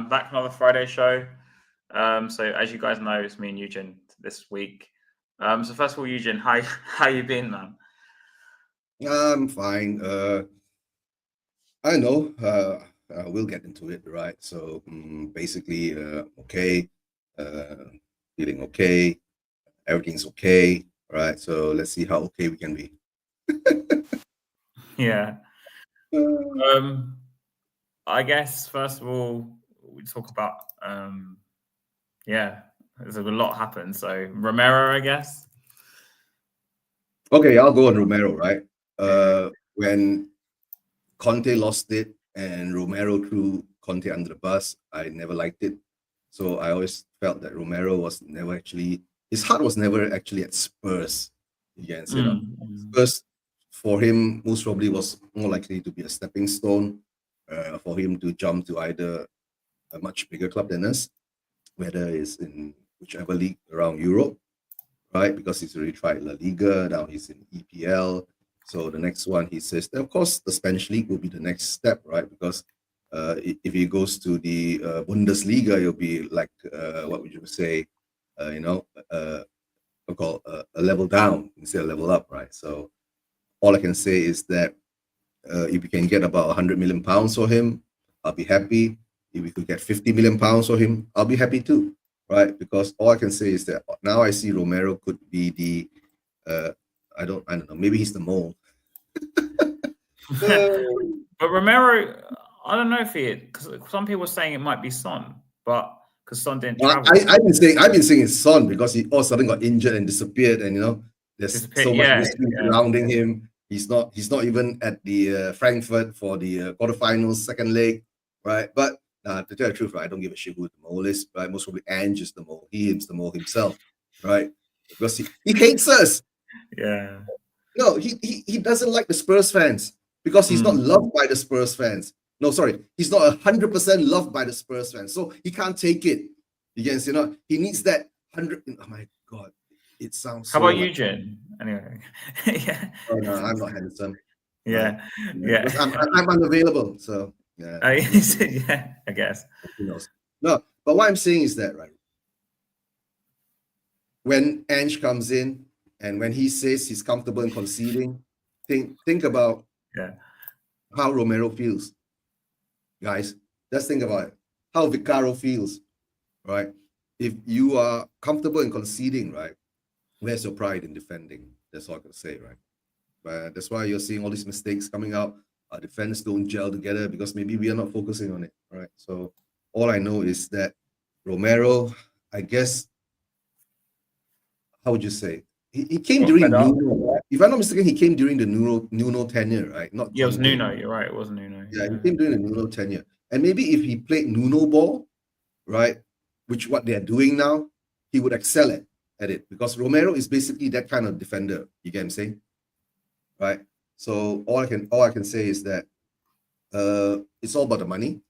Back for another Friday show. So as you guys know, it's me and Eugen this week. So first of all, Eugen, how you been, man? I'm fine. I know. We'll get into it, right? So basically, okay, feeling okay, everything's okay, right? So let's see how okay we can be. Yeah. I guess first of all, we talk about there's a lot happened. So Romero, I guess. Okay, I'll go on Romero, right? When Conte lost it and Romero threw Conte under the bus, I never liked it. So I always felt that Romero was never actually, his heart was never actually at Spurs. Against, Spurs for him most probably was more likely to be a stepping stone for him to jump to either a much bigger club than us, whether it's in whichever league around Europe, right? Because he's already tried La Liga, now he's in EPL. So the next one, he says, of course, the Spanish league will be the next step, right? Because if he goes to the Bundesliga, it'll be like, what would you say, call a level down instead of level up, right? So all I can say is that if we can get about 100 million pounds for him, I'll be happy. If we could get 50 million pounds for him, I'll be happy too, right? Because all I can say is that now I see Romero could be the I don't know, maybe he's the mole. But Romero, I don't know if because some people are saying it might be Son, but because Son didn't travel. I've been saying it's Son because he all of a sudden got injured and disappeared, and there's so much mystery surrounding him. He's not even at the Frankfurt for the quarterfinals, second leg, right? But to tell the truth, right, I don't give a shit who the mole is, right? Most probably Ange is the mole. He is the mole himself, right? Because he hates us. Yeah. No, he doesn't like the Spurs fans because he's not loved by the Spurs fans. No, sorry, he's not 100% loved by the Spurs fans, so he can't take it. Again, he needs that 100. Oh my God, it sounds. How about Eugen? Anyway, yeah. Oh no, I'm not handsome. Yeah, right? I'm unavailable, so yeah. Yeah, I guess. Who knows? No, but what I'm saying is that, right, when Ange comes in and when he says he's comfortable in conceding, think about how Romero feels. Guys, let's think about it. How Vicaro feels, right? If you are comfortable in conceding, right, where's your pride in defending? That's all I can say, right? But that's why you're seeing all these mistakes coming out. Our defense don't gel together because maybe we are not focusing on it, right? So all I know is that Romero, I guess, how would you say? He came during Nuno, right? If I'm not mistaken, he came during the Nuno tenure, right? Not it was Nuno. You're right. It was Nuno. Yeah, he came during the Nuno tenure, and maybe if he played Nuno ball, right, which what they are doing now, he would excel at it because Romero is basically that kind of defender. You get what I'm saying, right? So all I can say is that it's all about the money.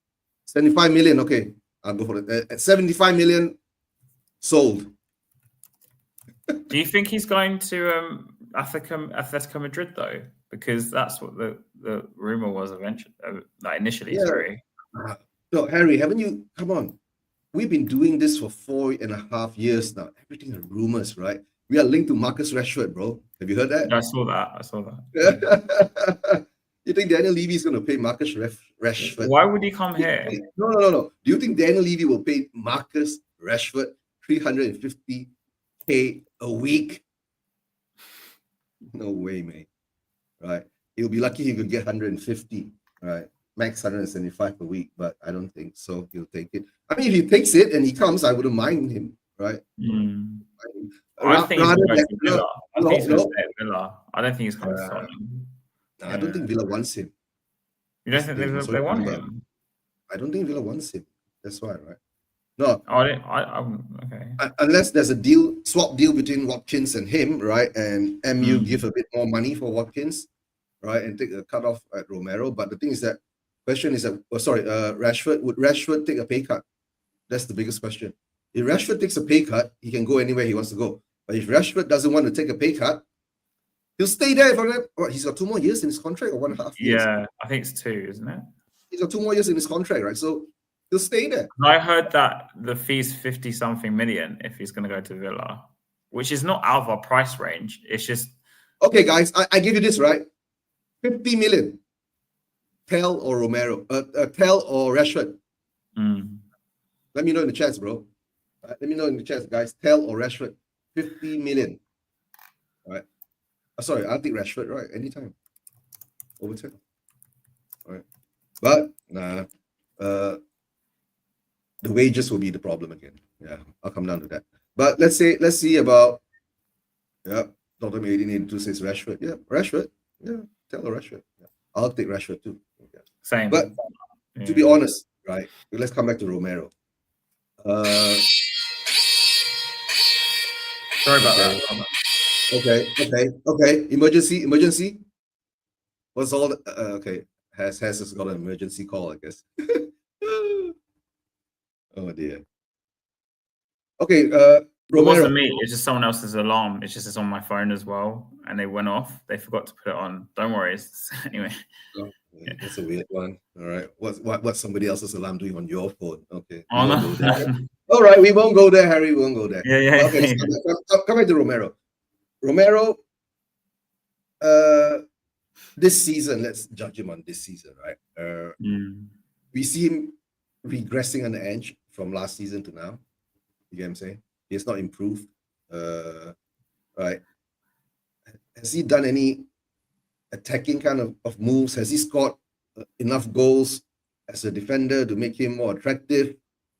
75 million, okay, I'll go for it. At 75 million, sold. Do you think he's going to Atletico Madrid though? Because that's what the rumor was eventually, initially. Yeah. Sorry. No, Harry, haven't you? Come on, we've been doing this for 4.5 years now. Everything are rumors, right? We are linked to Marcus Rashford, bro. Have you heard that? I saw that. You think Daniel Levy is going to pay Marcus Rashford? Why would he come here? No. Do you think Daniel Levy will pay Marcus Rashford 350K a week? No way, mate. Right? He'll be lucky he could get 150, right? Max 175 a week, but I don't think so. He'll take it. I mean, if he takes it and he comes, I wouldn't mind him, right? I think he's going to Villa. I think he's going to stay at Villa. I don't think he's going to Tottenham. No, I don't think Villa wants him. You don't think they want him? I don't think Villa wants him. That's why, right? No. Okay. Unless there's a swap deal between Watkins and him, right? And MU give a bit more money for Watkins, right? And take a cut off at Romero. But the thing is that, Rashford, would Rashford take a pay cut? That's the biggest question. If Rashford takes a pay cut, he can go anywhere he wants to go. But if Rashford doesn't want to take a pay cut, he'll stay there for that. He's got 2 more years in his contract or 1.5 years. Yeah, I think it's 2, isn't it? He's got 2 more years in his contract, right? So He'll stay there. I heard that the fee's 50 something million if he's going to go to Villa, which is not out of our price range. It's just okay, guys. I give you this right. 50 million. Tell or Romero. Tell or Rashford. Let me know in the chats, bro. Let me know in the chats, guys. Tell or Rashford. 50 million. All right. Sorry, I'll take Rashford, right? Anytime. Over 10. All right. But nah. The wages will be the problem again. Yeah, I'll come down to that. But let's see about Dr. 1882 says Rashford. Yeah, Rashford. Yeah, tell her Rashford. Yeah. I'll take Rashford too. Yeah. Same. But to be honest, right? Let's come back to Romero. Sorry about that. Okay. Emergency. What's all? Okay. Has got an emergency call, I guess. Oh dear. Okay. It wasn't me. It's just someone else's alarm. It's just on my phone as well, and they went off. They forgot to put it on. Don't worry. Anyway. Oh, yeah, that's a weird one. All right. What's somebody else's alarm doing on your phone? Okay. Oh, no. All right. We won't go there, Harry. We won't go there. Yeah. Okay. So come back to Romero. Romero. This season, let's judge him on this season, right? We see him regressing on the edge from last season to now. You get what I'm saying? He has not improved. Right. Has he done any attacking kind of moves? Has he scored enough goals as a defender to make him more attractive?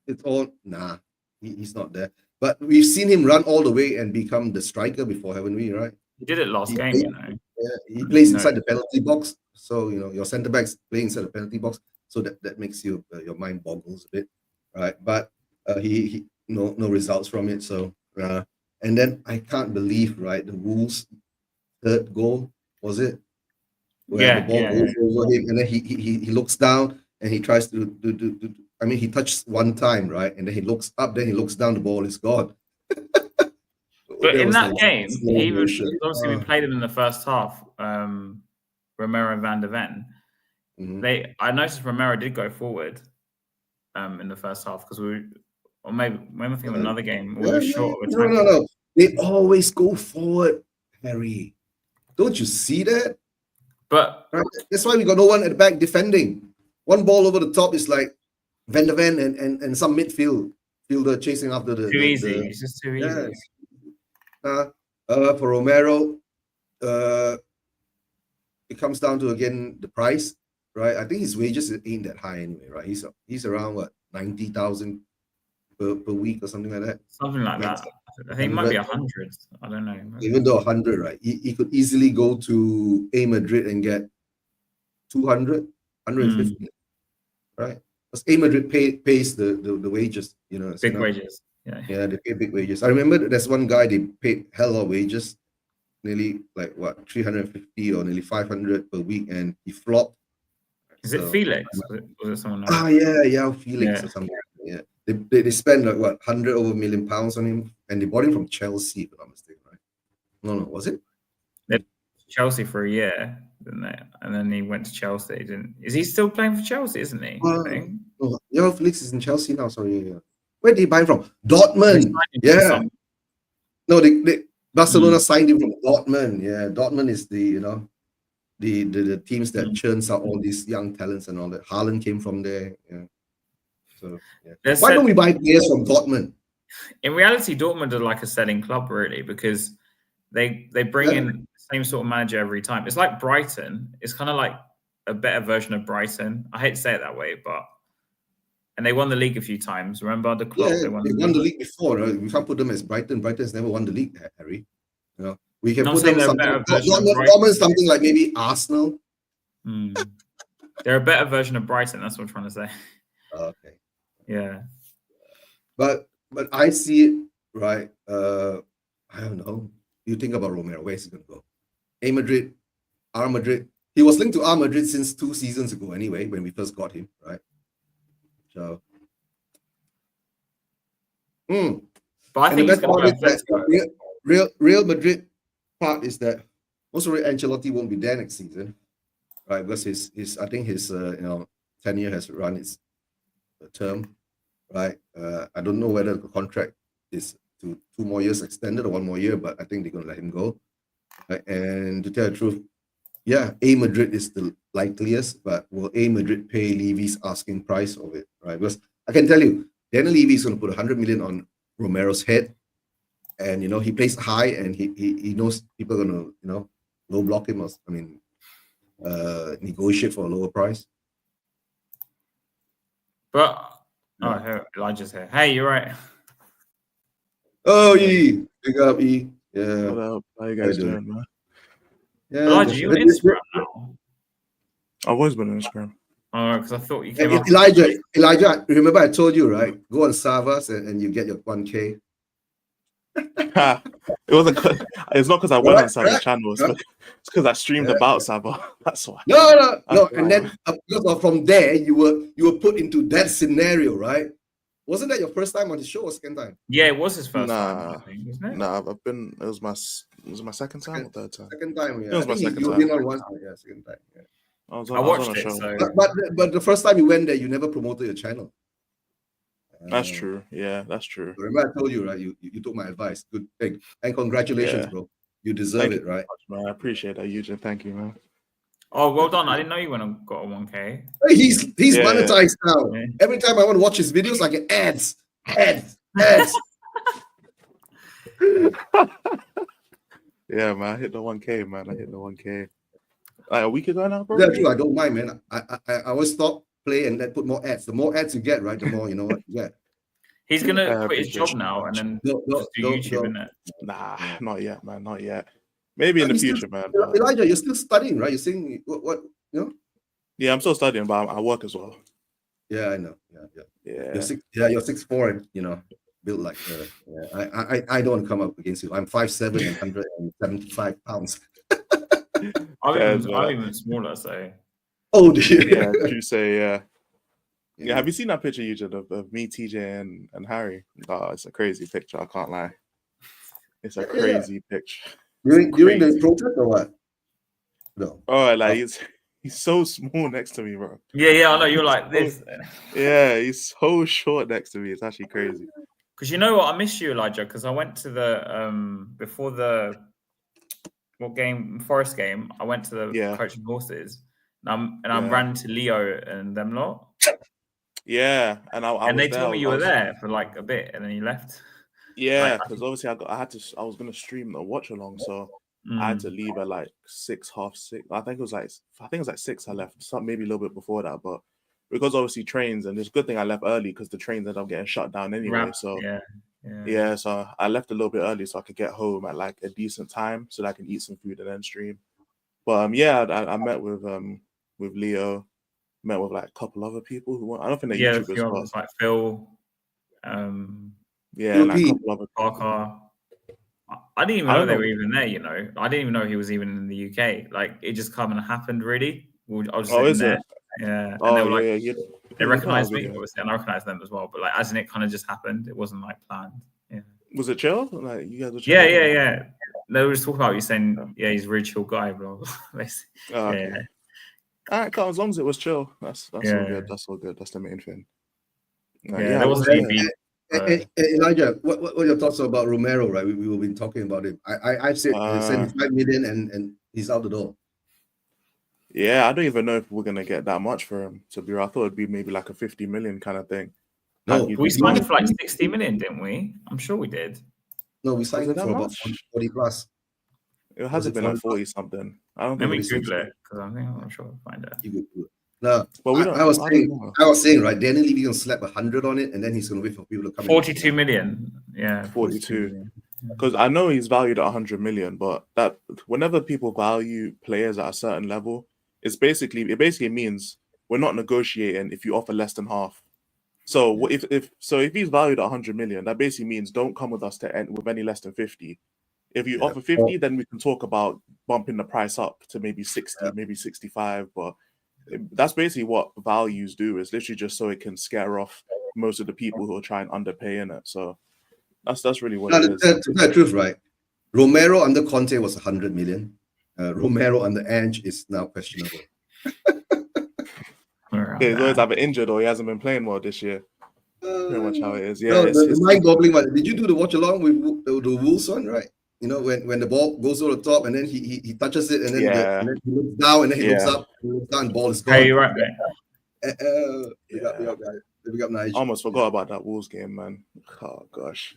It's all nah. He's not there. But we've seen him run all the way and become the striker before, haven't we? Right? He did it last game, you know. Yeah, he plays inside the penalty box. So your centre backs play inside the penalty box. So that makes you your mind boggles a bit, right? But he no results from it. So and then I can't believe, right, the Wolves' third goal, was it? Where the ball goes over him, and then he looks down and he tries to do. I mean, he touched one time, right, and then he looks up, then he looks down, the ball is gone. But in that game, obviously we played him in the first half. Romero and Van de Ven. I noticed Romero did go forward in the first half because or maybe when I think of another game, we were short of attack. No. They always go forward, Harry. Don't you see that? But that's why we got no one at the back defending. One ball over the top is like Van de Ven and some midfielder chasing after the. Too easy. It's just too easy. For Romero, it comes down to again the price, right? I think his wages ain't that high anyway, right? He's around what 90,000 per week or something like that. Something like that. I think it might be 100. I don't know. Even though 100, right? He could easily go to A Madrid and get 200, 150, right? Because A Madrid pays the wages, you know. Big wages. Yeah, they pay big wages. I remember there's one guy they paid hell of wages, nearly like what 350 or nearly 500 per week, and he flopped. Is it Felix? Was it someone else? Yeah, Felix or something. Yeah, they spent like what 100 over million pounds on him, and they bought him from Chelsea, if I'm not mistaken, right? No, was it? They Chelsea for a year, didn't they? And then he went to Chelsea. Is he still playing for Chelsea? Isn't he? Yeah, Felix is in Chelsea now. Sorry. Yeah. Where did he buy him from? Dortmund. Yeah. No, Barcelona signed him from Dortmund. Yeah, Dortmund is the the teams that churns out all these young talents and all that. Haaland came from there. Yeah. So why don't we buy players from Dortmund? In reality, Dortmund are like a selling club, really, because they bring in the same sort of manager every time. It's like Brighton. It's kind of like a better version of Brighton. I hate to say it that way, and they won the league a few times. Remember the club? Yeah, they won the league before. Right? We can't put them as Brighton. Brighton's never won the league, Harry. You know, we can put them something like maybe Arsenal. They're a better version of Brighton. That's what I'm trying to say. Okay. Yeah. But I see it right. I don't know. You think about Romero. Where's he gonna go? A Madrid, R Madrid. He was linked to R Madrid since 2 seasons ago. Anyway, when we first got him, right? So. But I think Real Madrid part is that most of Ancelotti won't be there next season, right? Because his tenure has run its term, right? I don't know whether the contract is to 2 more years extended or 1 more year, but I think they're gonna let him go. Right? And to tell the truth, yeah, A Madrid is the likeliest, but will A Madrid pay Levy's asking price of it, right? Because I can tell you, Daniel Levy is going to put 100 million on Romero's head, and he plays high, and he knows people are going to low block him, or negotiate for a lower price. But Elijah's here. Hey, you're right. Oh, E, big up, E. Yeah. What up? How you guys doing, man? Yeah, Elijah, you on Instagram now? I've always been on Instagram. Oh, because I thought you came up. Elijah, remember I told you, right? Go on Savas and you get your 1K. It wasn't. It's not because I went on Sava's channel. It's because I streamed about Sava. That's why. No. And then because from there you were put into that scenario, right? Wasn't that your first time on the show or second time? Yeah, it was his first time, I think, wasn't it? Nah, I've been. It was my second time or third time. Second time, yeah. It was my second time. Yeah, second time. Yeah. I watched it. So... But the first time you went there, you never promoted your channel. That's true. Yeah, that's true. Remember, I told you, right? You took my advice. Good thing. And congratulations, bro. You deserve it, right? Much, man. I appreciate that, Eugene. Thank you, man. Oh, well done. I didn't know you went and got a 1K. He's monetized now. Yeah. Every time I want to watch his videos, I get ads. Yeah, man. I hit the 1K, man. I hit the 1K. Like a week ago now, bro. Yeah, true. I don't mind, man. I always stop, play, and then put more ads. The more ads you get, right, the more you know what you get. He's gonna quit his job now and then just do YouTube, innit? Nah, not yet, man. Not yet. Maybe in the future, man. Elijah, you're still studying, right? You're saying what you know? Yeah, I'm still studying, but I work as well. Yeah, I know. Yeah. You're 6'4", and built like I don't want to come up against you. I'm 5'7" and 175 pounds. I'm even smaller, so. Oh dear. Yeah, you say yeah. Have you seen that picture, Eugene, of me, TJ, and Harry? Oh, it's a crazy picture. I can't lie. It's a crazy picture. During the protest or what? No. Oh, like he's so small next to me, bro. Yeah, I know. You're like this. Yeah, he's so short next to me. It's actually crazy. Because you know what? I miss you, Elijah, because I went to the before the Forest game, I went to the coaching horses. And I ran to Leo and them lot. Yeah, and they told me you were there for like a bit, and then you left. Yeah, because obviously I was gonna stream a watch along, so I had to leave at like 6:30. I think it was like 6. I left, maybe a little bit before that, but because obviously trains, and it's a good thing I left early because the trains ended up getting shut down anyway. So so I left a little bit early so I could get home at like a decent time so that I can eat some food and then stream. But I met with Leo, met with like a couple other people who want. I don't think they're YouTubers, but like Phil, and like a couple other Parker. I didn't even know they were even there. I didn't even know he was even in the UK. Like it just kind of happened, really. I was is there. it? Yeah. And they were like, they recognized me, obviously, and I recognized them as well. But like, as in, it kind of just happened. It wasn't like planned. Yeah. Was it chill? Like you guys were chill? Yeah. They were just talking about you saying, he's a really chill guy, bro. Okay. Yeah. All right, as long as it was chill, that's all good. That's all good. That's the main thing. There wasn't Elijah, what are your thoughts about Romero? Right, we've been talking about him. I've said 75 million, and he's out the door. Yeah, I don't even know if we're gonna get that much for him. To be honest, I thought it'd be maybe like a 50 million kind of thing. No, we signed him for like 60 million, didn't we? I'm sure we did. No, we signed him for about 40 plus. It hasn't been like 40 something. I don't think. Let me Google it because I'm sure we'll find it. No, but I was saying, right, Daniel Levy gonna slap 100 on it, and then he's gonna wait for people to come. 42 million. Yeah, 42. Because I know he's valued at 100 million, but that whenever people value players at a certain level, it basically means we're not negotiating if you offer less than half. So if he's valued at 100 million, that basically means don't come with us to end with any less than 50. If you offer 50, then we can talk about bumping the price up to maybe 60, maybe 65. But that's basically what values do. Is literally just so it can scare off most of the people who are trying underpay in it. So that's really what it is. To tell the truth, right? Romero under Conte was 100 million. Romero under Ange is now questionable. Yeah, he's always either injured or he hasn't been playing well this year. Pretty much how it is. Yeah, no, the mind-boggling one. Did you do the watch along with the Wolves one, right? You know, when the ball goes over the top and then he touches it and then, and then he looks down and then he looks up and the ball is gone. Hey, you're right, mate. Big up, Nigel. I almost forgot about that Wolves game, man. Oh gosh.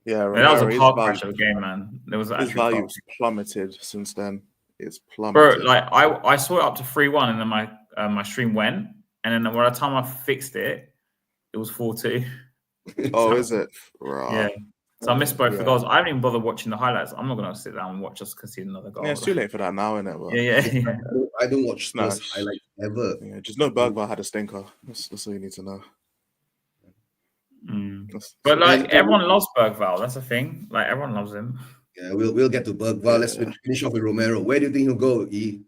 Yeah, that was a car crash of a game, man. There was his value plummeted since then. It's plummeted. Bro, like I saw it up to 3-1 and then my stream went, and then by the time I fixed it, it was 4-2. Oh, is it? Right. Yeah. So I missed both the goals. I haven't even bothered watching the highlights. I'm not gonna sit down and watch just to concede another goal. Yeah, it's too late for that now, isn't it? But... Yeah. I don't watch Spurs highlights ever. Yeah, just know Bergvall had a stinker. That's all you need to know. But like everyone loves Bergvall. That's the thing. Like everyone loves him. Yeah, we'll get to Bergvall. Let's finish off with Romero. Where do you think he'll go? He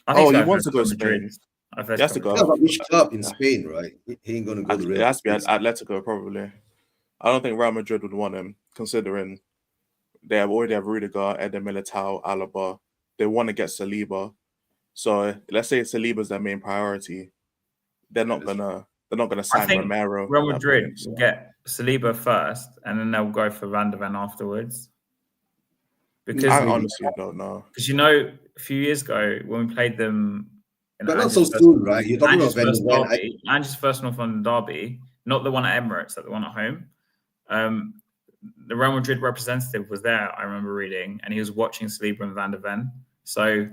wants to go to Spain. He has to go. Yeah, but which club in Spain, right? He ain't gonna go to Real. It has to be Atletico, probably. I don't think Real Madrid would want him, considering they already have Rudiger, Eder Militao, Alaba. They want to get Saliba. So let's say Saliba's their main priority. They're not gonna sign Romero. Real Madrid will get Saliba first, and then they'll go for Van de Ven afterwards. Because I honestly don't know. Because a few years ago when we played them, but not so soon, right? You're talking about Van de Ven. Angie's first North London derby, not the one at Emirates, but the one at home. The Real Madrid representative was there, I remember reading, and he was watching Saliba and Van de Ven. So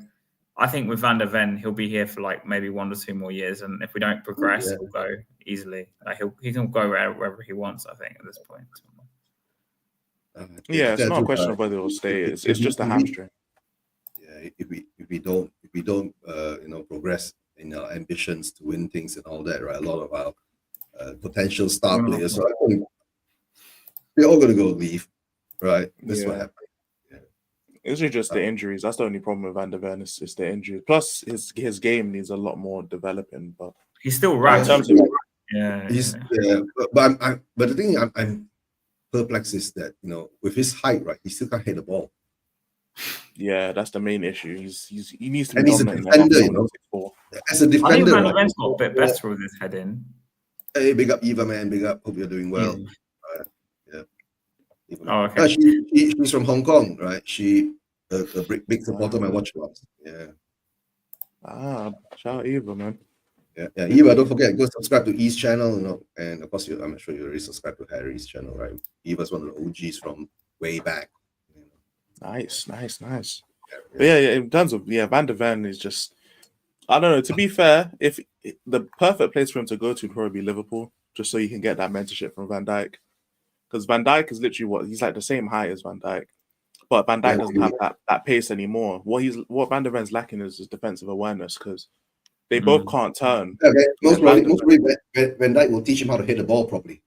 I think with Van de Ven, he'll be here for like maybe 1 or 2 more years, and if we don't progress, he'll go easily. Like he can go wherever he wants, I think, at this point. Yeah, it's not a question of whether he'll stay. It's just a hamstring. Yeah, if we don't progress in our ambitions to win things and all that, right? A lot of our potential star players, so I think they're all going to go leave, right? That's what happened. Yeah. It's just the injuries. That's the only problem with Van de Ven. It's the injuries. Plus, his game needs a lot more developing. But he's still right. But the thing I'm perplexed is that with his height, right, he still can't hit the ball. Yeah, that's the main issue. He needs to be and he's a defender, As a defender, I think Van de Ven's got a bit better with his head in. Hey, big up Eva, man. Big up. Hope you're doing well. Oh, okay. She's from Hong Kong, right? She a big supporter of my watch clubs. Yeah. Shout out Eva, man. Yeah. Eva, don't forget, go subscribe to E's channel, and of course, I'm sure you already subscribe to Harry's channel, right? Eva's one of the OGs from way back. Nice. But yeah, in terms of Van de Ven is just, I don't know. To be fair, if the perfect place for him to go to would probably be Liverpool, just so you can get that mentorship from Van Dijk. Because Van Dijk is literally he's like the same height as Van Dijk, but Van Dijk doesn't have that pace anymore. What Van de Ven's lacking is his defensive awareness, because they both can't turn. Okay. Most probably Van Dijk will teach him how to hit the ball properly.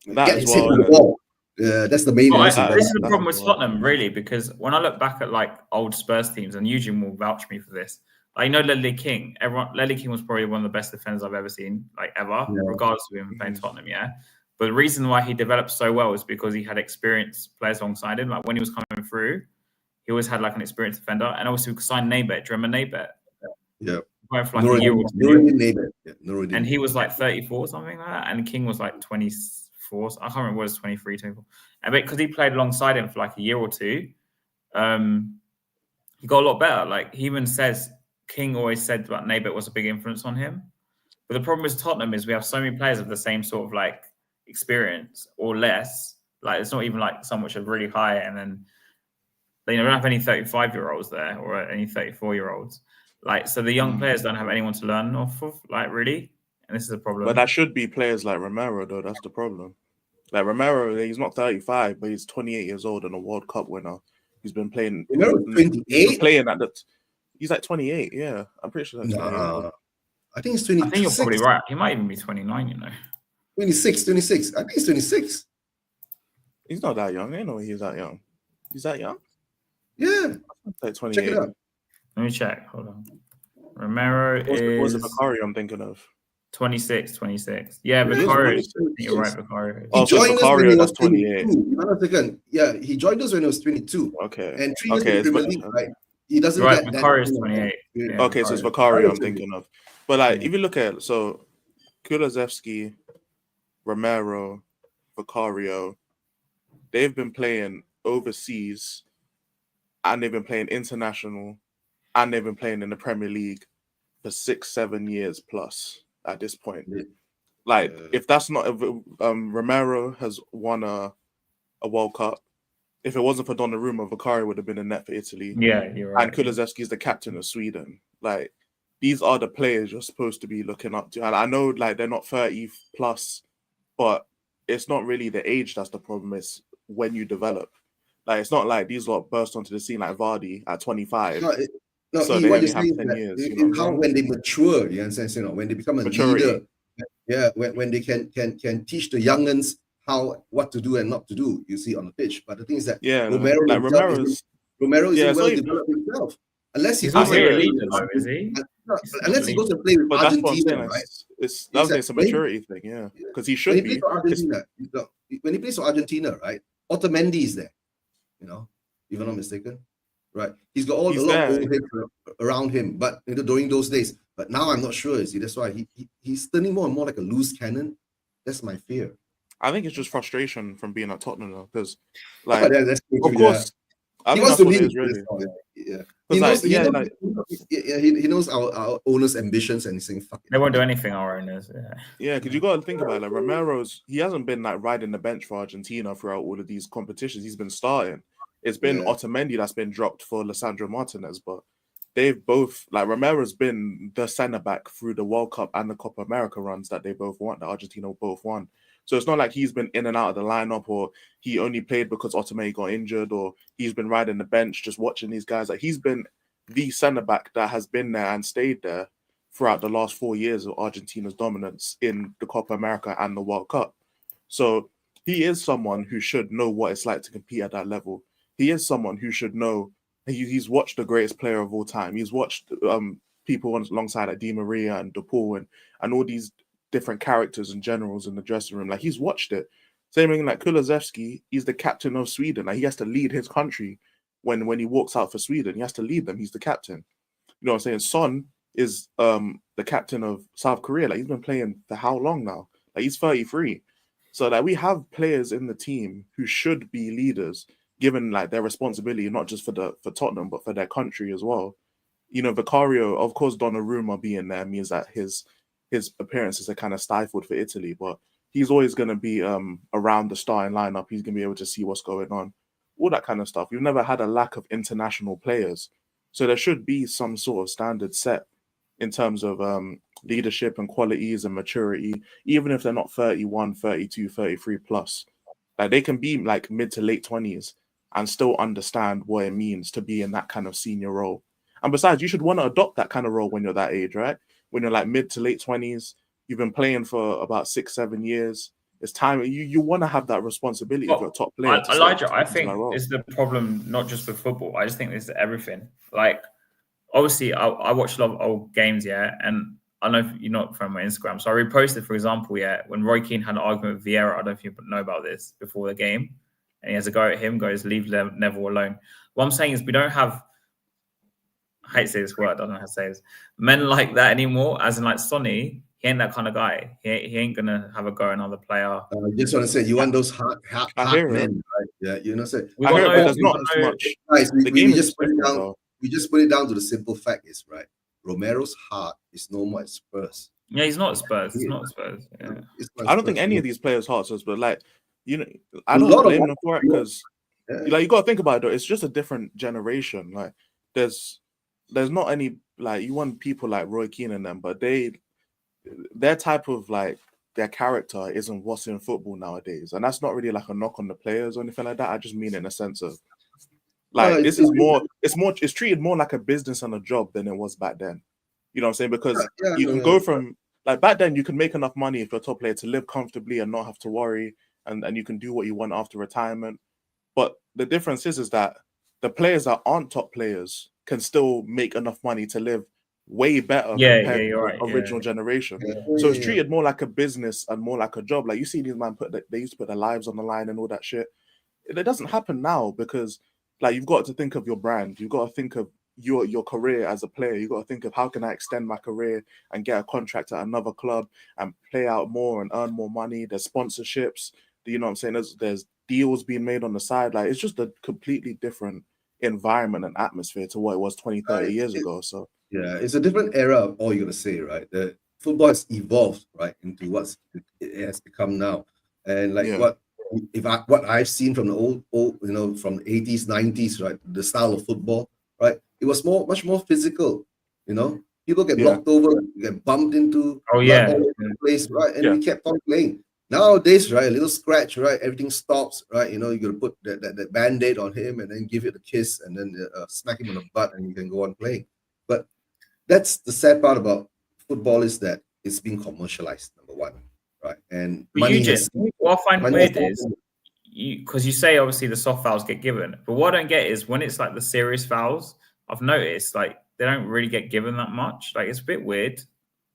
That's the main. This is the problem with Tottenham, really, because when I look back at like old Spurs teams, and Eugene will vouch me for this. I know Ledley King. Ledley King was probably one of the best defenders I've ever seen, regardless of him playing Tottenham. Yeah. But the reason why he developed so well is because he had experienced players alongside him. Like when he was coming through, he always had like an experienced defender. And also we signed Naybet. Do you remember Naybet? Yeah. Went for like a year or two. And he was like 34, something like that. And King was like 24. I can't remember what it was, 23, 24. And because he played alongside him for like a year or two, he got a lot better. Like he even says, King always said that Naybet was a big influence on him. But the problem with Tottenham is we have so many players of the same sort of like experience or less. Like it's not even like some which are really high, and then they don't have any 35-year-olds there or any 34-year-olds. Like so, the young players don't have anyone to learn off of. Like really, and this is a problem. But that should be players like Romero, though. That's the problem. Like Romero, he's not 35, but he's 28 years old and a World Cup winner. He's been playing. 28. Playing at that. He's like 28. Yeah, I'm pretty sure. I think he's 26. I think you're probably right. He might even be 29. 26. I think he's 26. He's not that young. I didn't know he's that young. He's that young? Yeah. Like 28. Check it out. Let me check. Hold on. Romero was it Bakary I'm thinking of? 26. Yeah, Bakary. You're right, Bakary. He joined us when he was 28. 22. Yeah, he joined us when he was 22. Okay. And 3 years in the Premier League, right? He doesn't Bakary is 28. Yeah, okay, so it's Bakary I'm thinking of. But like, if you look at Kulusevski, Romero, Vicario, they've been playing overseas, and they've been playing international, and they've been playing in the Premier League for 6-7 years plus at this point. Like, if that's not Romero has won a World Cup. If it wasn't for Donnarumma, Vicario would have been in net for Italy. Yeah, you're right. And Kulusevski is the captain of Sweden. Like, these are the players you're supposed to be looking up to. And I know, like, they're not 30 plus, but it's not really the age that's the problem. It's when you develop. Like, it's not like these lot burst onto the scene like Vardy at 25. No, so they only have 10 years. When they mature, you understand? You know, when they become a leader, when they can teach the youngins what to do and not to do, you see, on the pitch. But the thing is that Romero is well developed himself. Unless he's not really a leader, though, is he? Unless he goes to play with Argentina, right? It's a maturity thing, yeah. Because he should be. When he plays for Argentina, right? Otamendi is there, you know, if I'm not mistaken, right? He's got a lot of old heads around him, but during those days. But now I'm not sure. You see, that's why he's turning more and more like a loose cannon. That's my fear. I think it's just frustration from being at Tottenham, because, like, of course, he wants to leave. He knows our owners' ambitions, and he's saying, "Fuck it." They won't do anything, our owners. Yeah, because you got to think about it. Like, he hasn't been like riding the bench for Argentina throughout all of these competitions. He's been starting. It's been Otamendi that's been dropped for Lisandro Martinez, but they've both, like, Romero's been the centre back through the World Cup and the Copa America runs that they both won, that Argentina both won. So it's not like he's been in and out of the lineup, or he only played because Otamendi got injured, or he's been riding the bench just watching these guys. Like, he's been the centre back that has been there and stayed there throughout the last 4 years of Argentina's dominance in the Copa America and the World Cup. So he is someone who should know what it's like to compete at that level. He is someone who should know. He's watched the greatest player of all time. He's watched people alongside like Di Maria and De Paul and all these different characters and generals in the dressing room. Like, he's watched it. Same thing like Kulusevski, he's the captain of Sweden. Like, he has to lead his country when he walks out for Sweden. He has to lead them. He's the captain. You know what I'm saying? Son is the captain of South Korea. Like, he's been playing for how long now? Like, he's 33. So like, we have players in the team who should be leaders, given like their responsibility, not just for Tottenham, but for their country as well. You know, Vicario, of course, Donnarumma being there means that his appearances are kind of stifled for Italy, but he's always going to be around the starting lineup. He's going to be able to see what's going on, all that kind of stuff. We've never had a lack of international players. So there should be some sort of standard set in terms of leadership and qualities and maturity, even if they're not 31, 32, 33 plus. Like, they can be like mid to late 20s and still understand what it means to be in that kind of senior role. And besides, you should want to adopt that kind of role when you're that age, right? When you're like mid to late 20s, you've been playing for about 6-7 years. It's time you want to have that responsibility of a top player. Elijah, I think it's the problem not just with football. I just think it's everything. Like, obviously, I watch a lot of old games, and I know you're not from my Instagram, so I reposted, for example, when Roy Keane had an argument with Vieira. I don't know if you know about this, before the game, and he has a go at him, goes, "Leave Neville alone." What I'm saying is, we don't have, I hate to say this word, I don't know how to say this, men like that anymore. As in, like, Sonny, he ain't that kind of guy. He ain't gonna have a go at another player. I just want to say, you want those hard men, right? Yeah, you know. So I hear it, there's not as much. Guys, we just put it down. We just put it down to the simple fact is, right, Romero's heart is no more at Spurs. Yeah, he's not at Spurs. He's not at Spurs. Yeah. I don't think any of these players' hearts is, but like, you know, I don't blame them for it, because like, you got to think about it though. It's just a different generation. Like, there's not any, like, you want people like Roy Keane and them, but their type of, like, their character isn't what's in football nowadays, and that's not really like a knock on the players or anything like that. I just mean in a sense of, like, this is more. It's treated more like a business and a job than it was back then. You know what I'm saying? Because you can go from, like, back then you can make enough money if you're a top player to live comfortably and not have to worry, and you can do what you want after retirement. But the difference is that the players that aren't top players can still make enough money to live way better compared to the original generation. So it's treated more like a business and more like a job. Like, you see these men they used to put their lives on the line and all that shit. It doesn't happen now, because, like, you've got to think of your brand. You've got to think of your career as a player. You got to think of how can I extend my career and get a contract at another club and play out more and earn more money. There's sponsorships. You know what I'm saying? There's deals being made on the side. Like, it's just a completely different environment and atmosphere to what it was 20, 30 years ago. So yeah, it's a different era of all you're gonna say, right? The football has evolved, right, into what it has become now. And like what I've seen from the old, you know, from the 80s, 90s, right? The style of football, right? It was much more physical, you know. People get knocked over, get bumped into, all over the place, right? And we kept on playing. Nowadays, right, a little scratch, right, everything stops, right? You know, you got to put that band-aid on him and then give it a kiss and then smack him on the butt and you can go on playing. But that's the sad part about football, is that it's being commercialized, number one, right? And money what I find weird is, because you say obviously the soft fouls get given, but what I don't get is when it's like the serious fouls, I've noticed like they don't really get given that much. Like, it's a bit weird.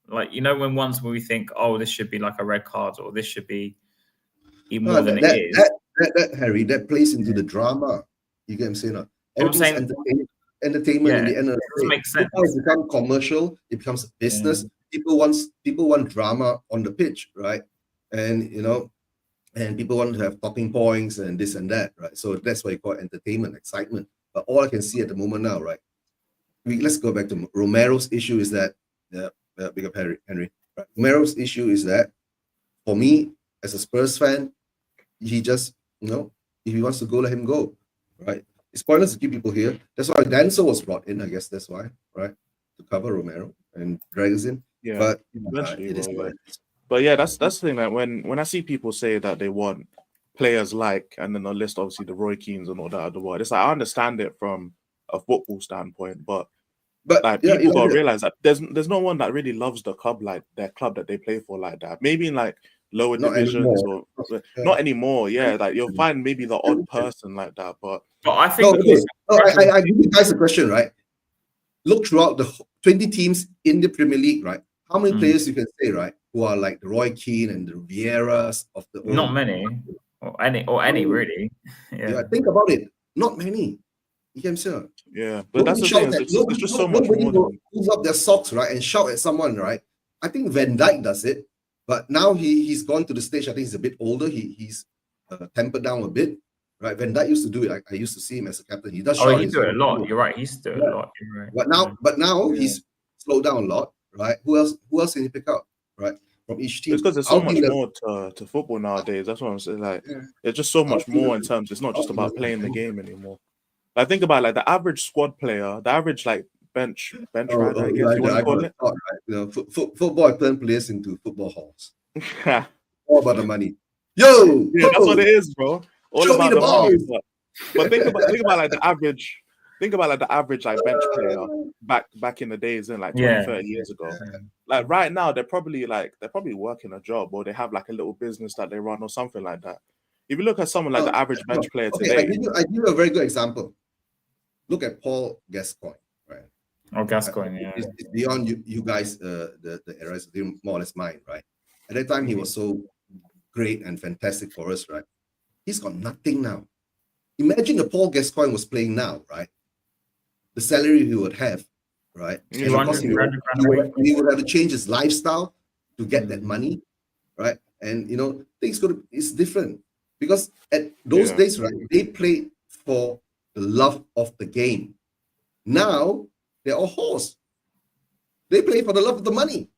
Like, you know, when we think, oh, this should be like a red card or this should be even more than it is. That Harry, that plays into the drama. You get what I'm saying? Everything's entertainment in the end of the day. Makes sense. It's become commercial. It becomes a business. People want drama on the pitch, right? And you know, and people want to have talking points and this and that, right? So that's why you call it entertainment, excitement. But all I can see at the moment now, right? Let's go back to Romero's issue. Is that big up Henry? Right? Romero's issue is that, for me as a Spurs fan, he just, you know, if he wants to go, let him go, right? It's pointless to keep people here. That's why Dancer was brought in, I guess. That's why, right, to cover Romero and drag us in. Yeah, but eventually, it is what it is. But yeah, that's the thing. That when I see people say that they want players like, and then they'll list obviously the Roy Keanes and all that other word, it's like I understand it from a football standpoint, but like people gotta realize that there's no one that really loves the club like their club that they play for like that. Maybe in like lower divisions or not anymore. Yeah, like you'll find maybe the odd person like that, but I think I give you guys a question, right? Look throughout the 20 teams in the Premier League, right? How many players you can say, right, who are like the Roy Keane and the Vieiras of the old? Not many, or any really. Yeah, think about it. Not many. You can say. Yeah, but that's the thing. It's just so much more. Pulls up their socks, right, and shout at someone, right? I think Van Dijk does it, but now he's gone to the stage. I think he's a bit older. He's tempered down a bit, right? Van Dijk used to do it. I used to see him as a captain. He does. Oh, he do it a lot. You're right. He used to do it a lot. You're right. But now he's slowed down a lot, right? Who else can you pick up, right? From each team. It's because there's so much more to football nowadays. That's what I'm saying. Like, there's just so much more in terms. It's not just about playing the game anymore. Like, think about like the average squad player, the average like bench rider, I guess you want to call it. Right. You know, football turn players into football halls. All about the money. Yo, yeah, that's what it is, bro. All about the money. But think about like the average. Think about like the average like bench player back in the days, in like 20, 30 years ago. Like right now, they're probably working a job, or they have like a little business that they run or something like that. If you look at someone like the average bench player today, I give you a very good example. Look at Paul Gascoigne, right? Oh, Gascoigne, yeah. It's beyond you guys. The era is more or less mine, right? At that time, he was so great and fantastic for us, right? He's got nothing now. Imagine if Paul Gascoigne was playing now, right? The salary he would have, right? And of course, he would have to change his lifestyle to get that money, right? And you know, it's different because at those days, right, they played for the love of the game. Now they're all whores. They play for the love of the money.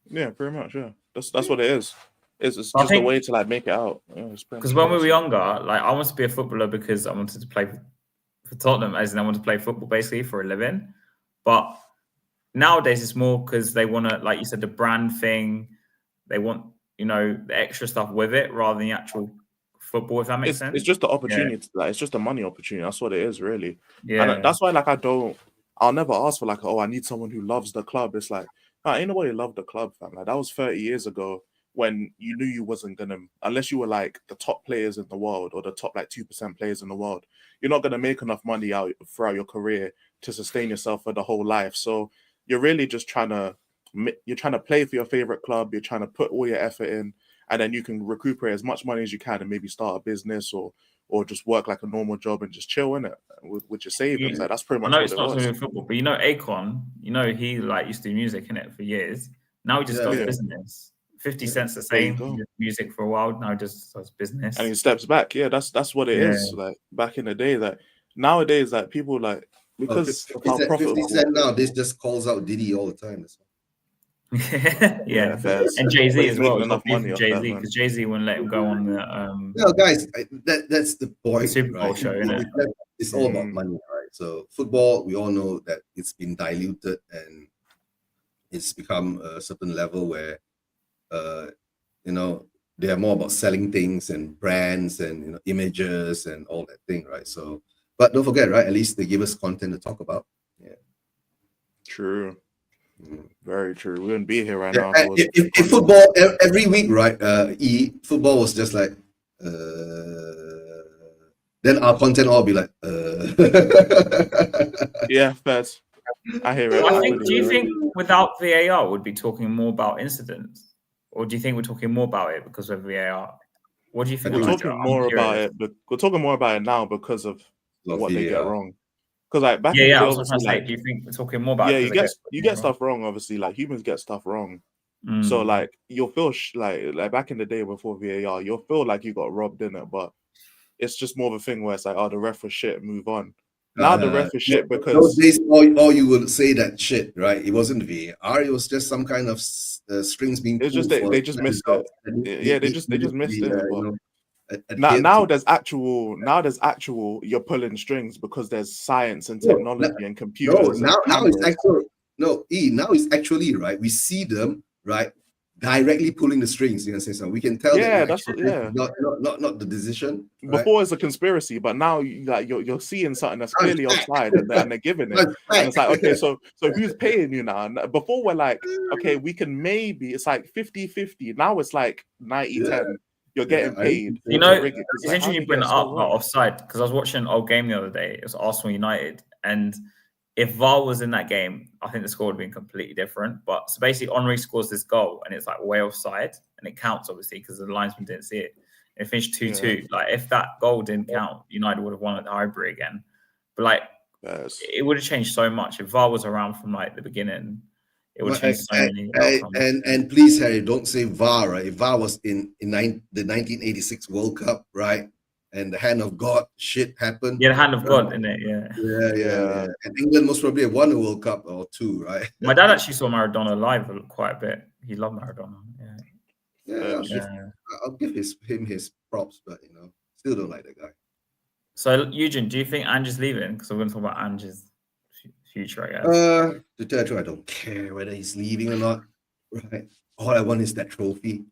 Yeah, pretty much. Yeah, that's what it is. It's just a way to like make it out. Because when we were younger, like I wanted to be a footballer because I wanted to play for Tottenham, as in I wanted to play football basically for a living. But nowadays it's more because they want to, like you said, the brand thing. They want, you know, the extra stuff with it rather than the actual football, if that makes sense. It's just the opportunity. Like, it's just a money opportunity. That's what it is, really. Yeah. And that's why, like, I'll never ask for like, oh, I need someone who loves the club. It's like, ain't nobody love the club, fam. Like, that was 30 years ago when you knew you wasn't gonna, unless you were like the top players in the world or the top like 2% players in the world, you're not gonna make enough money out throughout your career to sustain yourself for the whole life. So you're really just trying to play for your favorite club. You're trying to put all your effort in, and then you can recuperate as much money as you can and maybe start a business or just work like a normal job and just chill in it with your savings. Like, that's pretty much I know what it's it not was. to do with football, but you know Akon, you know he like used to do music in it for years. Now he just does business. 50 Cent's the same. He did music for a while. Now he just does business. And he steps back. Yeah, that's what it is. Like back in the day, like nowadays, like people like because of how profitable. 50 Cent now, this just calls out Diddy all the time. Yeah, and Jay-Z as well. Enough money off Jay-Z, because Jay-Z wouldn't let him go on the no, guys, that's the point. Super Bowl show, isn't it? It's all about money, right? So football, we all know that it's been diluted and it's become a certain level where you know, they are more about selling things and brands and, you know, images and all that thing, right? So, but don't forget, right? At least they give us content to talk about. Yeah, true. Very true. We wouldn't be here right now. If football every week, right? Football was just like, then our content all be like, yeah, first. I hear it. Do you think without VAR we'd be talking more about incidents? Or do you think we're talking more about it because of VAR? What do you think? We're talking more about it, but we're talking more about it now because of what they get wrong. Because like back in the day, I was trying to say, do you think we're talking more about it? Yeah, you get stuff wrong, obviously. Like humans get stuff wrong. So like you'll feel like back in the day before VAR, you'll feel like you got robbed in it, but it's just more of a thing where it's like, oh, the ref was shit, move on. Now the ref is shit because those days, all you would say that shit, right? It wasn't VAR. It was just some kind of strings being. It's just they just missed it. Yeah, they just missed it. Now there's actual. You're pulling strings because there's science and technology and computers. Now it's actual. Now it's actually right. We see them right directly pulling the strings. You know what I'm saying? So we can tell. Yeah, not the decision. Before it's a conspiracy, but now you're seeing something that's clearly offside and they're giving it. And it's like, okay, so who's paying you now? And before we're like, okay, we can maybe, it's like 50-50. Now it's like 90-10. You're getting paid. You know, it's interesting you bring it up about offside because I was watching an old game the other day. It was Arsenal United, and if VAR was in that game, I think the score would have been completely different. But so basically, Henry scores this goal, and it's like way offside, and it counts obviously because the linesman didn't see it. It finished 2-2. Like if that goal didn't count, United would have won at the Highbury again. But like it would have changed so much if VAR was around from like the beginning. It would change so many. And please, Harry, don't say VAR. Right? If VAR was in the 1986 World Cup, right? And the hand of God shit happened. Yeah, the hand of God, in it. Yeah. And England most probably have won a World Cup or two, right? My dad actually saw Maradona live quite a bit. He loved Maradona. I'll give him his props, but still don't like that guy. So Eugene, do you think Ange's leaving? Because we're going to talk about Ange's future, I guess. To tell you the truth, I don't care whether he's leaving or not. Right. All I want is that trophy.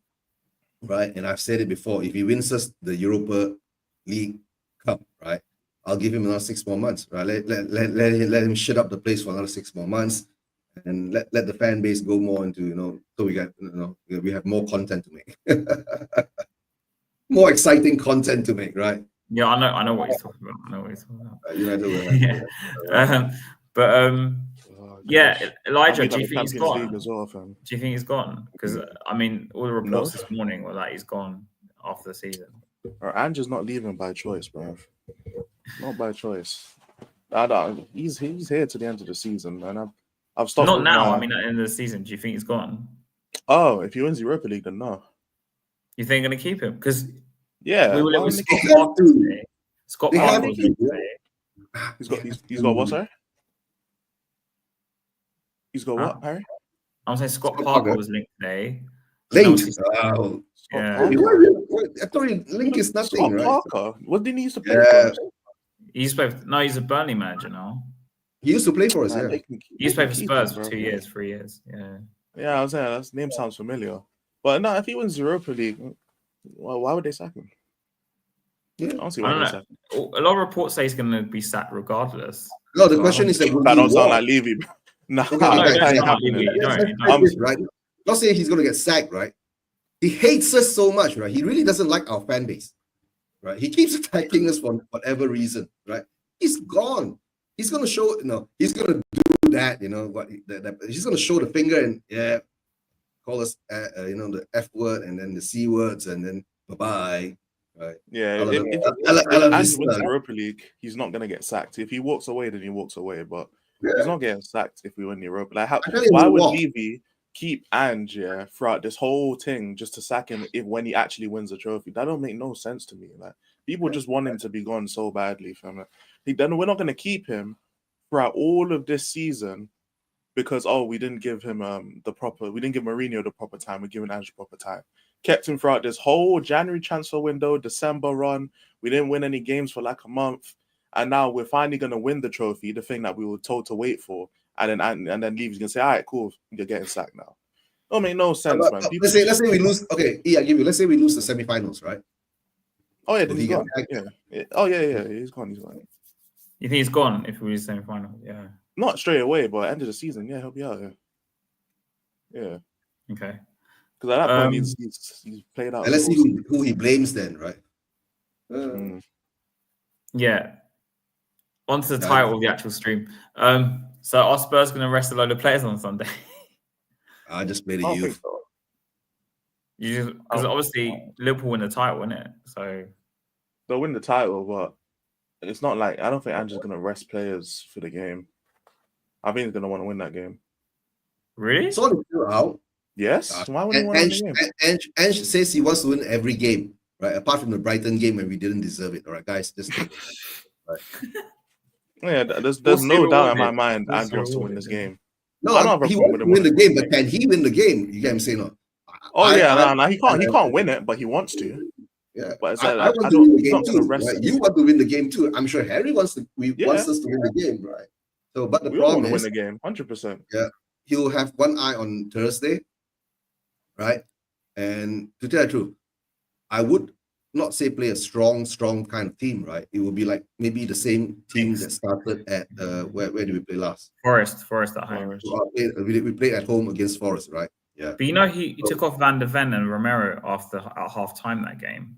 Right. And I've said it before. If he wins us the Europa League Cup, right, I'll give him another 6 more months. Right. Let him shut up the place for another 6 more months, and let the fan base go more into so we got we have more content to make, more exciting content to make. Right. Yeah, I know what he's talking about. Elijah, do you think he's gone? Do you think he's gone? Because I mean, all the reports this morning were that he's gone after the season. Ange's not leaving by choice, bro. Not by choice. He's here to the end of the season, and I've stopped. Not now. I mean, at the end of the season, do you think he's gone? Oh, if he wins Europa League, then no. You think they're gonna keep him? Because we were with Scott Parker today. Scott Parker was linked today. He's got what, sorry? He's got what, Harry? I'm saying Scott Parker was linked today. Linked? Yeah. I thought Link is nothing, Scott right? Parker? What did he used to play for? He's a Burnley manager now. He used to play for us, He used to play for Spurs for 2 years, 3 years. Yeah, I was saying that name sounds familiar. But no, if he wins Europa League, well, why would they sack him? Yeah. I don't see why they sack him. A lot of reports say he's going to be sacked regardless. No, the question is that I don't sound like Levy. No, right? Not saying he's going to get sacked, right? He hates us so much, right? He really doesn't like our fan base, right? He keeps attacking us for whatever reason, right? He's gone. He's going to show, he's going to do that, he's going to show the finger and call us, the F word and then the C words and then bye-bye. Right. Yeah, if Ange wins the Europa League, he's not gonna get sacked. If he walks away, then he walks away. But he's not getting sacked if we win the Europa. Like, why would Levy keep Ange throughout this whole thing just to sack him when he actually wins the trophy? That don't make no sense to me. Like, people just want him to be gone so badly, fam. Then we're not gonna keep him throughout all of this season because we didn't give him we didn't give Mourinho the proper time. We're giving Ange the proper time. Kept him throughout this whole January transfer window, December run. We didn't win any games for like a month, and now we're finally gonna win the trophy, the thing that we were told to wait for. And then Levy's gonna say, "All right, cool, you're getting sacked now." Don't make no sense, man. Let's say we lose. Okay, I give you. Let's say we lose the semi-finals, right? Oh yeah, he's gone. Yeah. Oh yeah, he's gone. He's gone. You think he's gone if we lose semi-final? Yeah. Not straight away, but end of the season, yeah, he'll be out. Yeah. Okay. Because at that point, he's played out. And let's see who he blames then, right? Yeah. On to the title of the actual stream. So are Spurs going to rest a load of players on Sunday? I just played a youth. Because obviously Liverpool win the title, isn't it? So they'll win the title, but it's not like I don't think Ange's going to rest players for the game. I think he's going to want to win that game. Really? Sort of out. Yes. Why would he want to win the game? Ange says he wants to win every game, right? Apart from the Brighton game when we didn't deserve it. All right, guys, just take it. Right. Yeah, there's no doubt in my mind Ange wants to win this game. No, he wants to win the game, but can he win the game? You get what I'm saying? No. He can't win it, but he wants to. Yeah, but I want to win the game too. Right? You want to win the game too. I'm sure Harry wants us to win the game, right? So, but the problem is, win the game, 100%. Yeah, he'll have one eye on Thursday, right? And to tell the truth, I would not say play a strong kind of team, right? It would be like maybe the same team that started at where did we play last? Forest at home. We played at home against Forest, right? Yeah. But he took off Van de Ven and Romero at half time that game.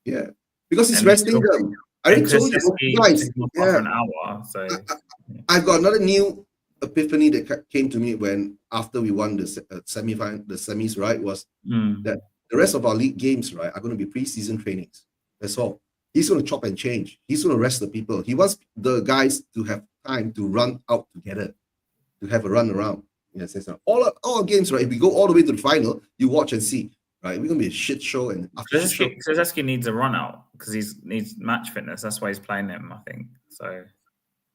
Yeah, because he's resting them. I already told you guys. For an hour. So I've got another new epiphany that came to me when after we won the semis, right? Was that the rest of our league games, right, are going to be preseason trainings. That's all. He's going to chop and change. He's going to rest the people. He wants the guys to have time to run out together, to have a run around. Yes, all our games, right? If we go all the way to the final, you watch and see, right? We're going to be a shit show. And after Krzyzewski needs a run out because he needs match fitness. That's why he's playing him, I think. So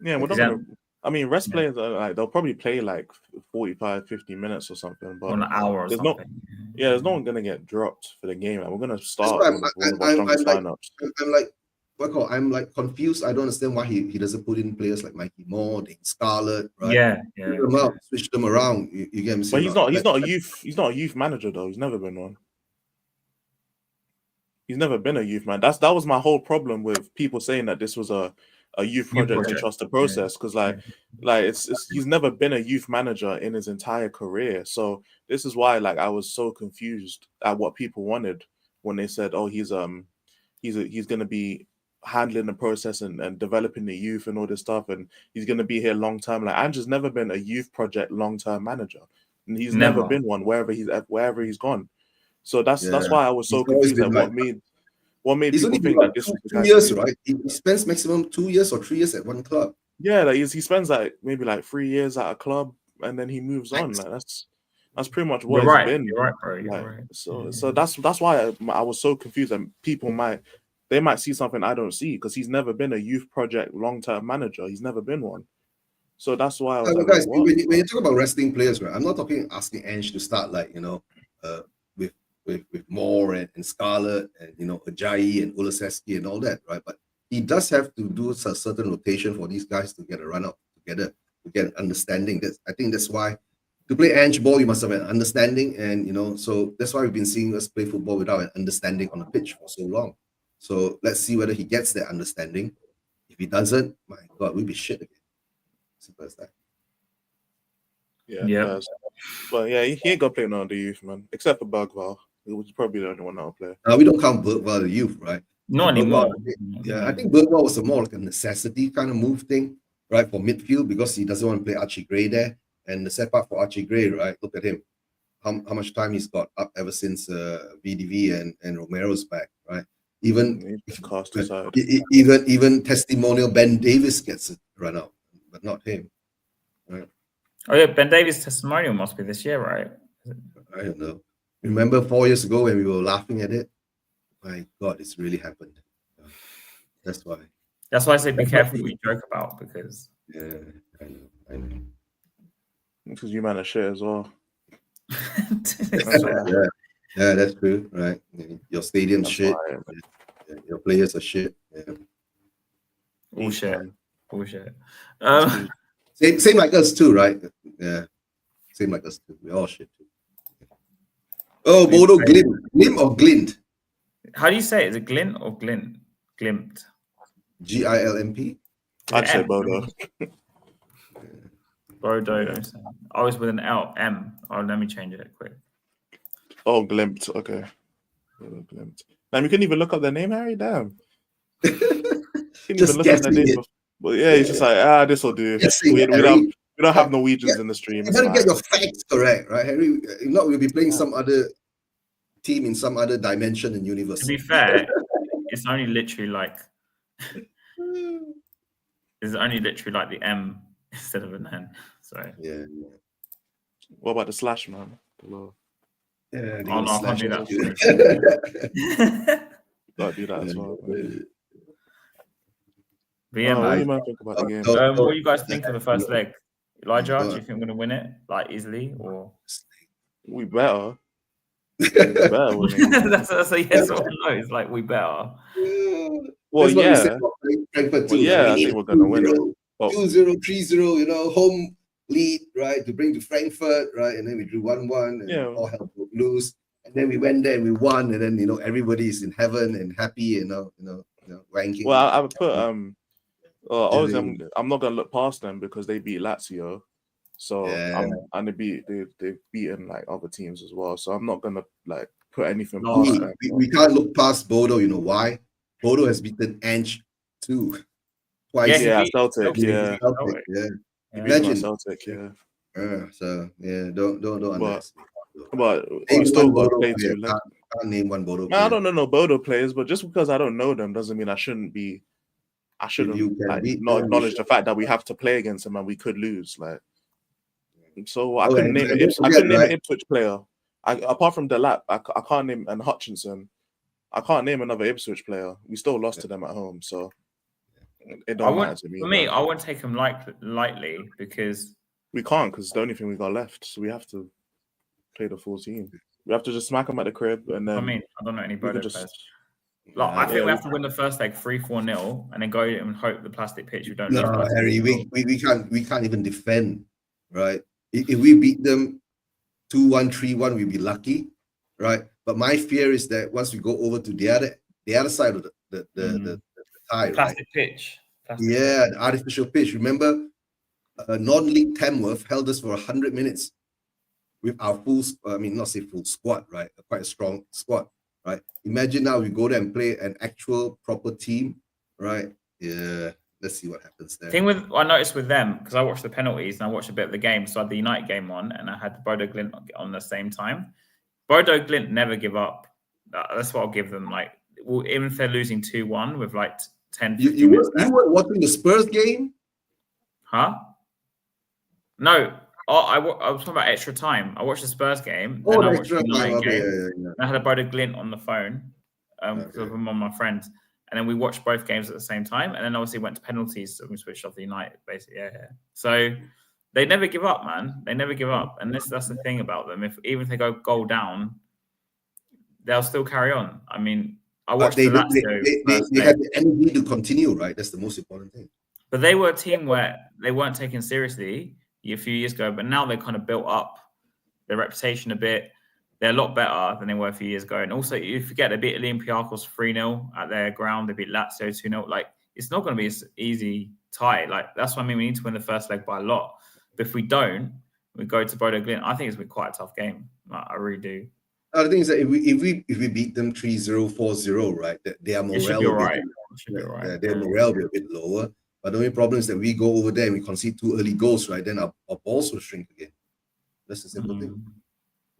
yeah, we're not gonna, I mean, rest players are like they'll probably play like 45, 50 minutes or something, but an hour or something. There's no one gonna get dropped for the game. Like, we're gonna start with one of our strongest lineups. I'm like confused. I don't understand why he doesn't put in players like Mikey Moore, Dean Scarlett, right? Switch them around. You get me? But he's not a youth manager though. He's never been one. He's never been a youth man. That was my whole problem with people saying that this was a youth project to trust the process, because he's never been a youth manager in his entire career. So this is why I was so confused at what people wanted when they said, oh, he's gonna be handling the process and developing the youth and all this stuff, and he's gonna be here long term. Like, Ange's never been a youth project long term manager, and he's never been one wherever he's gone. So that's why I was so confused at what made people think that this was 2 years, right? He spends maximum 2 years or 3 years at one club. Yeah, he spends maybe 3 years at a club and then he moves on. Like, that's pretty much what it's been. You're right, bro. You're right. So that's why I was so confused, and people might see something I don't see, because he's never been a youth project long-term manager. He's never been one. So that's why I was guys, when you talk about resting players, right? I'm not asking Ange to start with Moore and Scarlett and Ajayi and Ulasewski and all that, right? But he does have to do a certain rotation for these guys to get a run out together, to get an understanding. I think that's why to play Ange ball you must have an understanding, and so that's why we've been seeing us play football without an understanding on the pitch for so long. So let's see whether he gets that understanding. If he doesn't, my God, we'll be shit again. Simple as that. Yeah. But yeah, he ain't gonna play none of the youth, man, except for Bergvall. He was probably the only one that will play. We don't count Bergvall the youth, right? Not anymore. I think Bergvall was more like a necessity kind of move thing, right, for midfield, because he doesn't want to play Archie Gray there. And the set up for Archie Gray, right? Look at him. how much time he's got up ever since VDV and Romero's back, right? Even even testimonial Ben Davis gets a run out, but not him, right? Oh yeah, Ben Davis' testimonial must be this year, right? I don't know. Remember 4 years ago when we were laughing at it? My God, it's really happened. That's why. That's why I say be careful what you joke about, because yeah, I know. Because you man are shit as well. Yeah, that's true, right? Your stadium's shit. Your players are shit. Yeah. Bullshit. Same like us too, right? Yeah, same like us too. We're all shit too. Oh, Bodo Glimt or Glint? How do you say it? Is it Glint or Glint? Glimt. GILMP? I'd say Bodo. Bodo. I was with an L. M. Oh, let me change it quick. Oh, Glimt. Okay. Glimt. Damn, you couldn't even look up their name, Harry? Damn. You couldn't even look up their name. But yeah, he's just like, this will do. We don't have Norwegians in the stream. You gotta get your facts correct, right, Harry? If not, we'll be playing some other team in some other dimension and universe. To be fair, it's only literally like the M instead of an N. So yeah. What about the slash, man? Below. Yeah, no, I can't do that. Gotta do that as well. But yeah, what do you man think about the game? What do you guys think of the first leg? Elijah, do you think we're going to win it like easily, or we better? That's a yes or no. It's like we better. Well, yeah. I think we're going to win it. 2-0, 3-0, you know, home lead, right, to bring to Frankfurt, right, and then we drew 1-1, and all hell broke loose. And then we went there and we won, and then, you know, everybody's in heaven and happy, you know, ranking. Well, I would put obviously I'm not gonna look past them because they beat Lazio, so and they've beaten like other teams as well. So I'm not gonna like put anything past them. We can't look past Bodo. You know why? Bodo has beaten Ange too twice. Yeah, Celtic. Yeah. Imagine Celtic. Yeah. So yeah, don't underestimate. But we still got to play too. Can't name one Bodo. I don't know no Bodo players, but just because I don't know them doesn't mean I shouldn't like, not acknowledge the fact that we have to play against them and we could lose. Like, so I couldn't name an Ipswich player. Apart from Delap, I can't name and Hutchinson. I can't name another Ipswich player. We still lost to them at home, so it don't matter to me. For me, I wouldn't take them lightly because we can't, because it's the only thing we got left. So we have to play the full team. We have to just smack them at the crib, and then I don't know any Bodo players. Like, I think we have to win the first leg 3-4-0 and then go and hope the plastic pitch we don't. No, Harry, we can't even defend, right? If we beat them 2-1, 3-1, we'd be lucky, right? But my fear is that once we go over to the other side of the tie, plastic pitch. The artificial pitch. Remember, non-league Tamworth held us for 100 minutes with our not say full squad, right? Quite a strong squad, right? Imagine now we go there and play an actual proper team, right? Yeah, let's see what happens there. I noticed with them, because I watched the penalties and I watched a bit of the game, so I had the United game on and I had the Bodo Glimt on the same time. Bodo Glimt never give up. That's what I'll give them. Like, even if they're losing 2-1 with like 10, 15 minutes left. You were watching the Spurs game? Huh? No. I was talking about extra time. I watched the Spurs game. Oh, I watched the United game. Yeah. I had a Bodo Glimt on the phone because I'm on my friend. And then we watched both games at the same time. And then obviously went to penalties. So we switched off the United, basically. Yeah. So they never give up, man. They never give up. And that's the thing about them. Even if they go goal down, they'll still carry on. I mean, I watched the Lazio. They had the energy to continue, right? That's the most important thing. But they were a team where they weren't taken seriously a few years ago, but now they kind of built up their reputation a bit. They're a lot better than they were a few years ago. And also, you forget they beat Olympiacos 3-0 at their ground. They beat Lazio 2-0. Like, it's not going to be an easy tie. Like, that's what I mean. We need to win the first leg by a lot. But if we don't, we go to Bodo Glimt. I think it's been quite a tough game. Like, I really do. The thing is that if we beat them 3-0, 4-0, right, their morale should be all right. Their morale will be a bit lower. But the only problem is that we go over there and we concede 2 early goals, right? Then our balls will shrink again. That's the simple thing.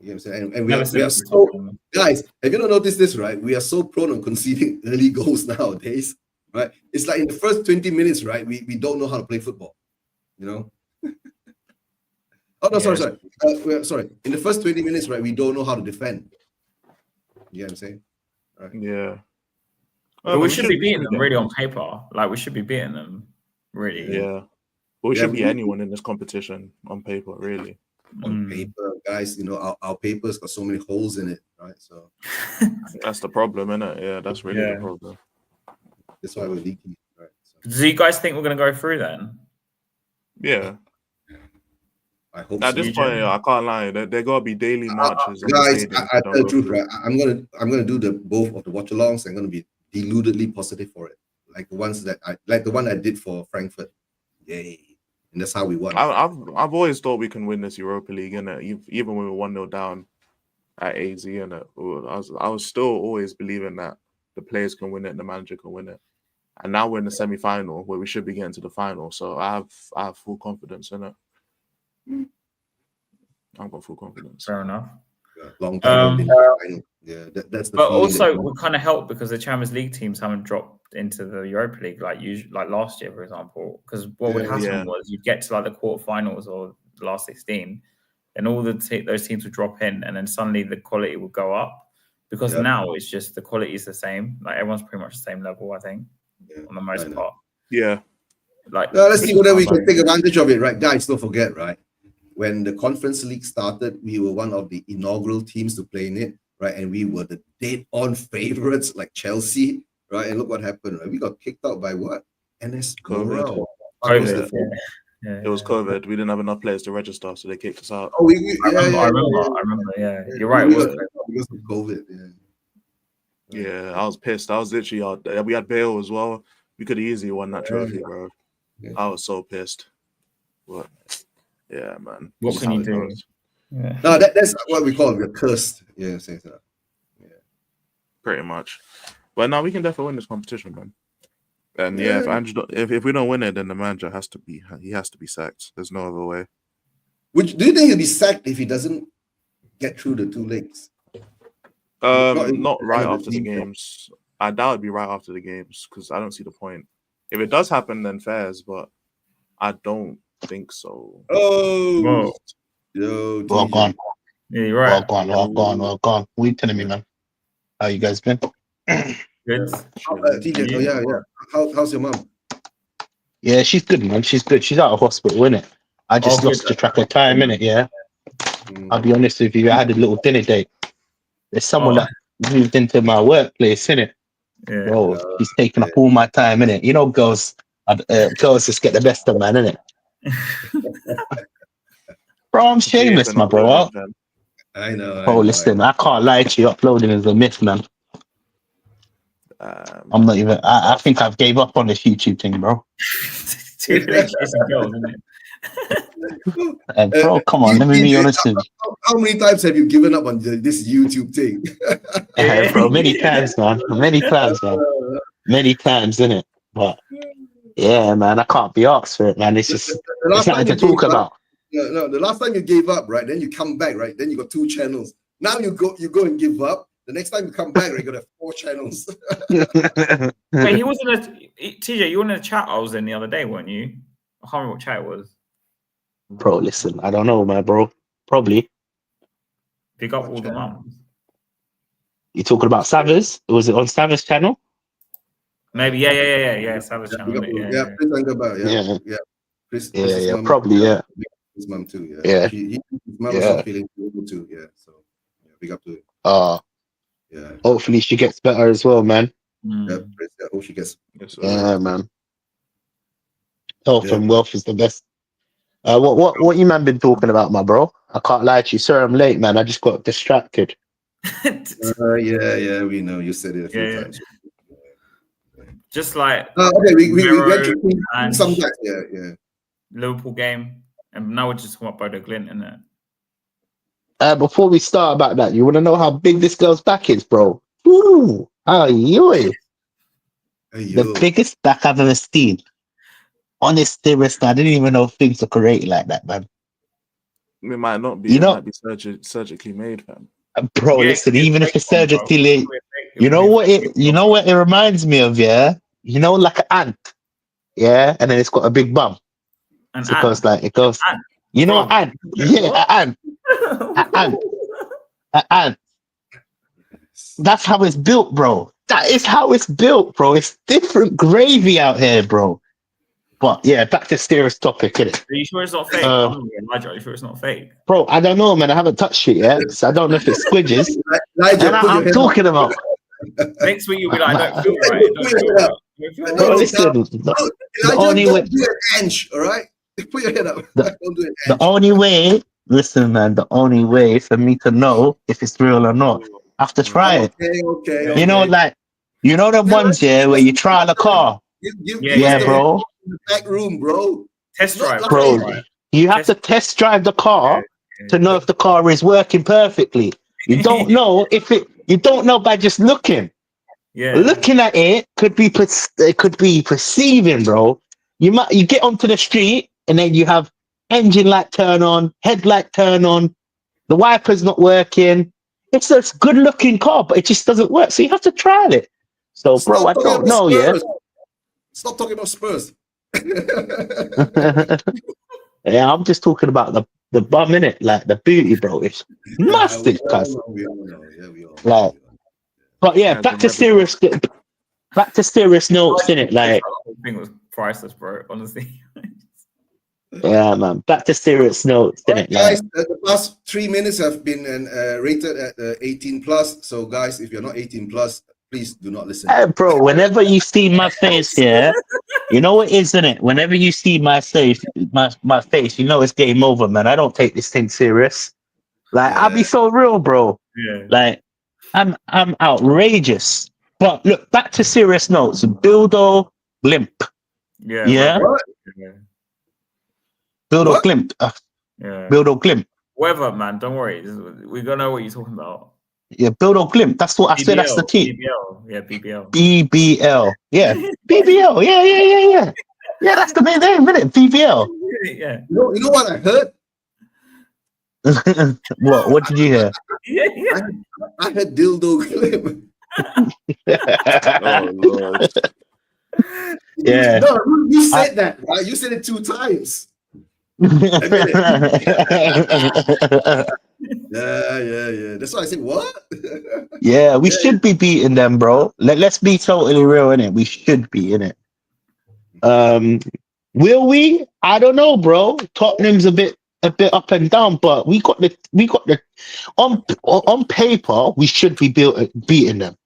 You know what I'm saying? And we are so, guys, have you not noticed this, right? We are so prone on conceding early goals nowadays, right? It's like in the first 20 minutes, right? We don't know how to play football, you know? Oh, no, sorry. Sorry. In the first 20 minutes, right, we don't know how to defend. You know what I'm saying? Right. Yeah. But we should be beating them really on paper. Like, we should be beating them, really. Yeah. Well, we should be anyone in this competition on paper, really. On paper, guys, you know, our paper's got so many holes in it, right? So that's the problem, isn't it? Yeah, that's really the problem. That's why we're leaking, right? So. Do you guys think we're going to go through then? Yeah. I hope at this point, I can't lie. There gotta be daily marches. Guys, I tell the truth, right? I'm gonna do both of the watch alongs. I'm gonna be deludedly positive for it, like the ones that the one I did for Frankfurt. Yay! And that's how we won. I've always thought we can win this Europa League, innit? Even when we were 1-0 down at AZ, innit? I was still always believing that the players can win it and the manager can win it. And now we're in the semi-final where we should be getting to the final. So I have full confidence in it. I've got full confidence. Fair enough. Long time. Yeah, that's the. But also, we kind of help because the Champions League teams haven't dropped into the Europa League like last year, for example. Because what would happen was you'd get to like the quarterfinals or the last 16, and all those teams would drop in, and then suddenly the quality would go up. Because now it's just the quality is the same. Like everyone's pretty much the same level, I think, on the most part. Yeah. Like let's see whether we can take advantage of it, right, guys? Don't forget, right? When the Conference League started, we were one of the inaugural teams to play in it, right? And we were the dead-on favorites like Chelsea, right? And look what happened, right? We got kicked out by what? NS COVID. It was COVID. We didn't have enough players to register, so they kicked us out. Oh, I remember. Yeah, you're right. It was because of COVID. Yeah, I was pissed. I was literally out. We had Bale as well. We could have easily won that trophy, bro. Yeah. I was so pissed. But yeah, man. What can you do? Yeah. No, that's what we call it. We're cursed. Yeah, say that. Yeah. Pretty much. But now we can definitely win this competition, man. And if we don't win it, then the manager has to be sacked. There's no other way. Do you think he'll be sacked if he doesn't get through the 2 legs? Not right after the games. I doubt it'd be right after the games because I don't see the point. If it does happen, then fairs, but I don't think so. Oh, yo, well gone. Yeah, you're right. Well gone. What are you telling me, man? How you guys been? Good. TJ, yeah. How's your mom? Yeah, she's good, man. She's good. She's out of hospital, innit? I just lost the track of time, innit? Yeah. I'll be honest with you. I had a little dinner date. There's someone that moved into my workplace, innit? Yeah. Bro, he's taking up all my time, innit? You know, girls just get the best of man, innit? Bro, I'm shameless, my bro. I know. Bro, listen, I can't lie to you. Uploading is a myth, man. I'm not even. I think I've gave up on this YouTube thing, bro. Bro, come on, let me be honest with you. How many times have you given up on this YouTube thing? Bro, many times, man. Many times, innit? But yeah, man, I can't be asked for it, man. It's just it's nothing to talk about. No, the last time you gave up, right? Then you come back, right? Then you got 2 channels. Now you go and give up. The next time you come back, right, you got to have 4 channels. Wait, he wasn't TJ, you were in a chat I was in the other day, weren't you? I can't remember what chat it was. Bro, listen, I don't know, man, bro. Probably. Pick up all the mums. You talking about Savas? Was it on Savas channel? Maybe, yeah. Savas channel. Yeah. Chris, mom, probably, yeah. His mom too, yeah. His mom was not feeling able to, So big up to it. Yeah. Hopefully she gets better as well, man. Yeah, I hope she gets. Man. Health and wealth is the best. What you man been talking about, my bro? I can't lie to you, sir. I'm late, man. I just got distracted. Yeah, we know. You said it a few times. Just like okay, we went through some guys. Yeah. Liverpool game, and now we're just talking about Bodo Glint, isn't it? Before we start about that, you want to know how big this girl's back is, bro? Ooh, the biggest back I've ever seen. Honest, I didn't even know things were created like that, man. It might not be. You It know, might be surgically made, fam. bro. Listen, even if it's surgically, you know what it reminds me of, yeah. You know, like an ant, yeah, and then it's got a big bum. So it goes. You know, an ant, yeah, an ant. That's how it's built, bro. That is how it's built, bro. It's different gravy out here, bro. But yeah, back to serious topic, innit? Are you sure it's not fake? I'm not gonna lie, are you sure it's not fake? Bro, I don't know, man. I haven't touched it yet, so I don't know if it's squidges. Nigel, I'm talking about. Next week you'll be like, I don't feel right. Bro, listen. The only way. Do an inch, all right? Put your head up. Don't do an The only way. Listen, man. The only way for me to know if it's real or not, I have to try it. Okay. You know, like the ones here where you try the car. Yeah, bro. In the back room, bro. Test drive, bro. You have to test drive the car to know if the car is working perfectly. You don't know you don't know by just looking. Yeah, looking at it could be perceiving, bro. You get onto the street and then you have engine light turn on, headlight turn on, the wiper's not working. It's a good looking car, but it just doesn't work. So you have to trial it. So, bro, I don't know yet. Stop talking about Spurs. Yeah, I'm just talking about the bum in it, like the booty, bro. It's massive, cuz. Like, but yeah, back to serious notes, innit? Like, the thing was priceless, bro. Honestly. Yeah, man. Back to serious notes, innit? Guys, the past 3 minutes have been rated at 18 plus. So, guys, if you're not 18 plus, please do not listen. Hey, bro, whenever you see my face here, you know what it is, isn't it? Whenever you see my face, you know it's game over, man. I don't take this thing serious. Like, I'll be so real, bro. Yeah. Like, I'm outrageous. But look, back to serious notes. Bildo Glimp. Yeah. Yeah. Bildo Glimp. Yeah. Bildo Glimp. Whatever, man. Don't worry. We're gonna know what you're talking about. Yeah, Bildo Glimp. That's what I said. That's the team. BBL. Yeah, BBL. BBL. Yeah. BBL. Yeah. Yeah, that's the main name, isn't it? BBL. Yeah. You know what I heard? What did you hear? Yeah. I heard dildo clip. Oh, Lord. Yeah. No, you said that, right? You said it 2 times. Yeah. That's why I said, what? Yeah, we should be beating them, bro. Let's be totally real, innit? We should be, innit? Will we? I don't know, bro. Tottenham's a bit up and down, but we got the on paper we should be beating them.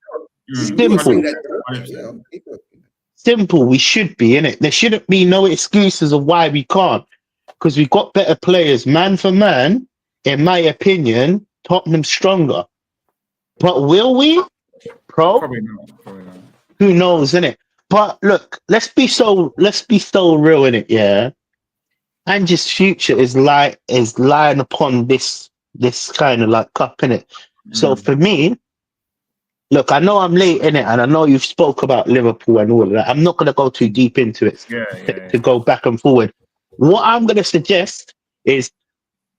Simple. We should be, innit? There shouldn't be no excuses of why we can't, because we got better players, man for man. In my opinion, Tottenham's stronger. But will we, bro? Probably not. Who knows, innit? But look, let's be so real in it, yeah. Ange's future is lying upon this kind of like cup, innit? So for me, look, I know I'm late in it, and I know you've spoke about Liverpool and all of that. I'm not gonna go too deep into it to go back and forward. What I'm gonna suggest is,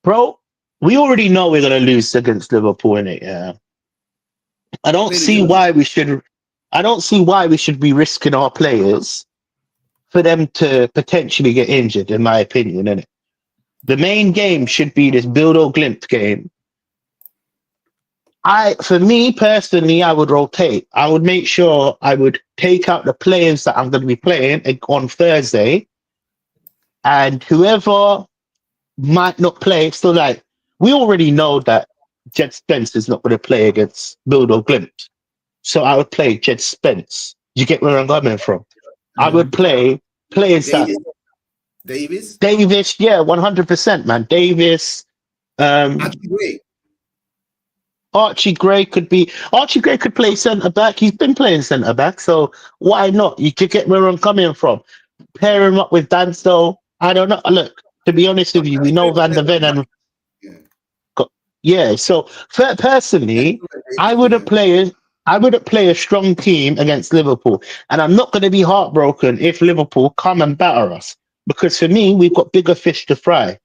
bro, we already know we're gonna lose against Liverpool, innit? Yeah. I don't see why we should be risking our players for them to potentially get injured, in my opinion, innit? The main game should be this Bildo Glimp game. For me personally, I would rotate. I would make sure I would take out the players that I'm going to be playing on Thursday, and whoever might not play. So, like, we already know that Jed Spence is not going to play against Bildo Glimp. So I would play Jed Spence. You get where I'm coming from? I would play players Davis, yeah, 100%, man. Davis, Archie Gray could play centre back. He's been playing centre back, so why not? You could get where I'm coming from. Pair him up with Danso. I don't know. Look, to be honest with you, we know Van der Ven and So personally, I wouldn't play a strong team against Liverpool, and I'm not going to be heartbroken if Liverpool come and batter us, because for me, we've got bigger fish to fry.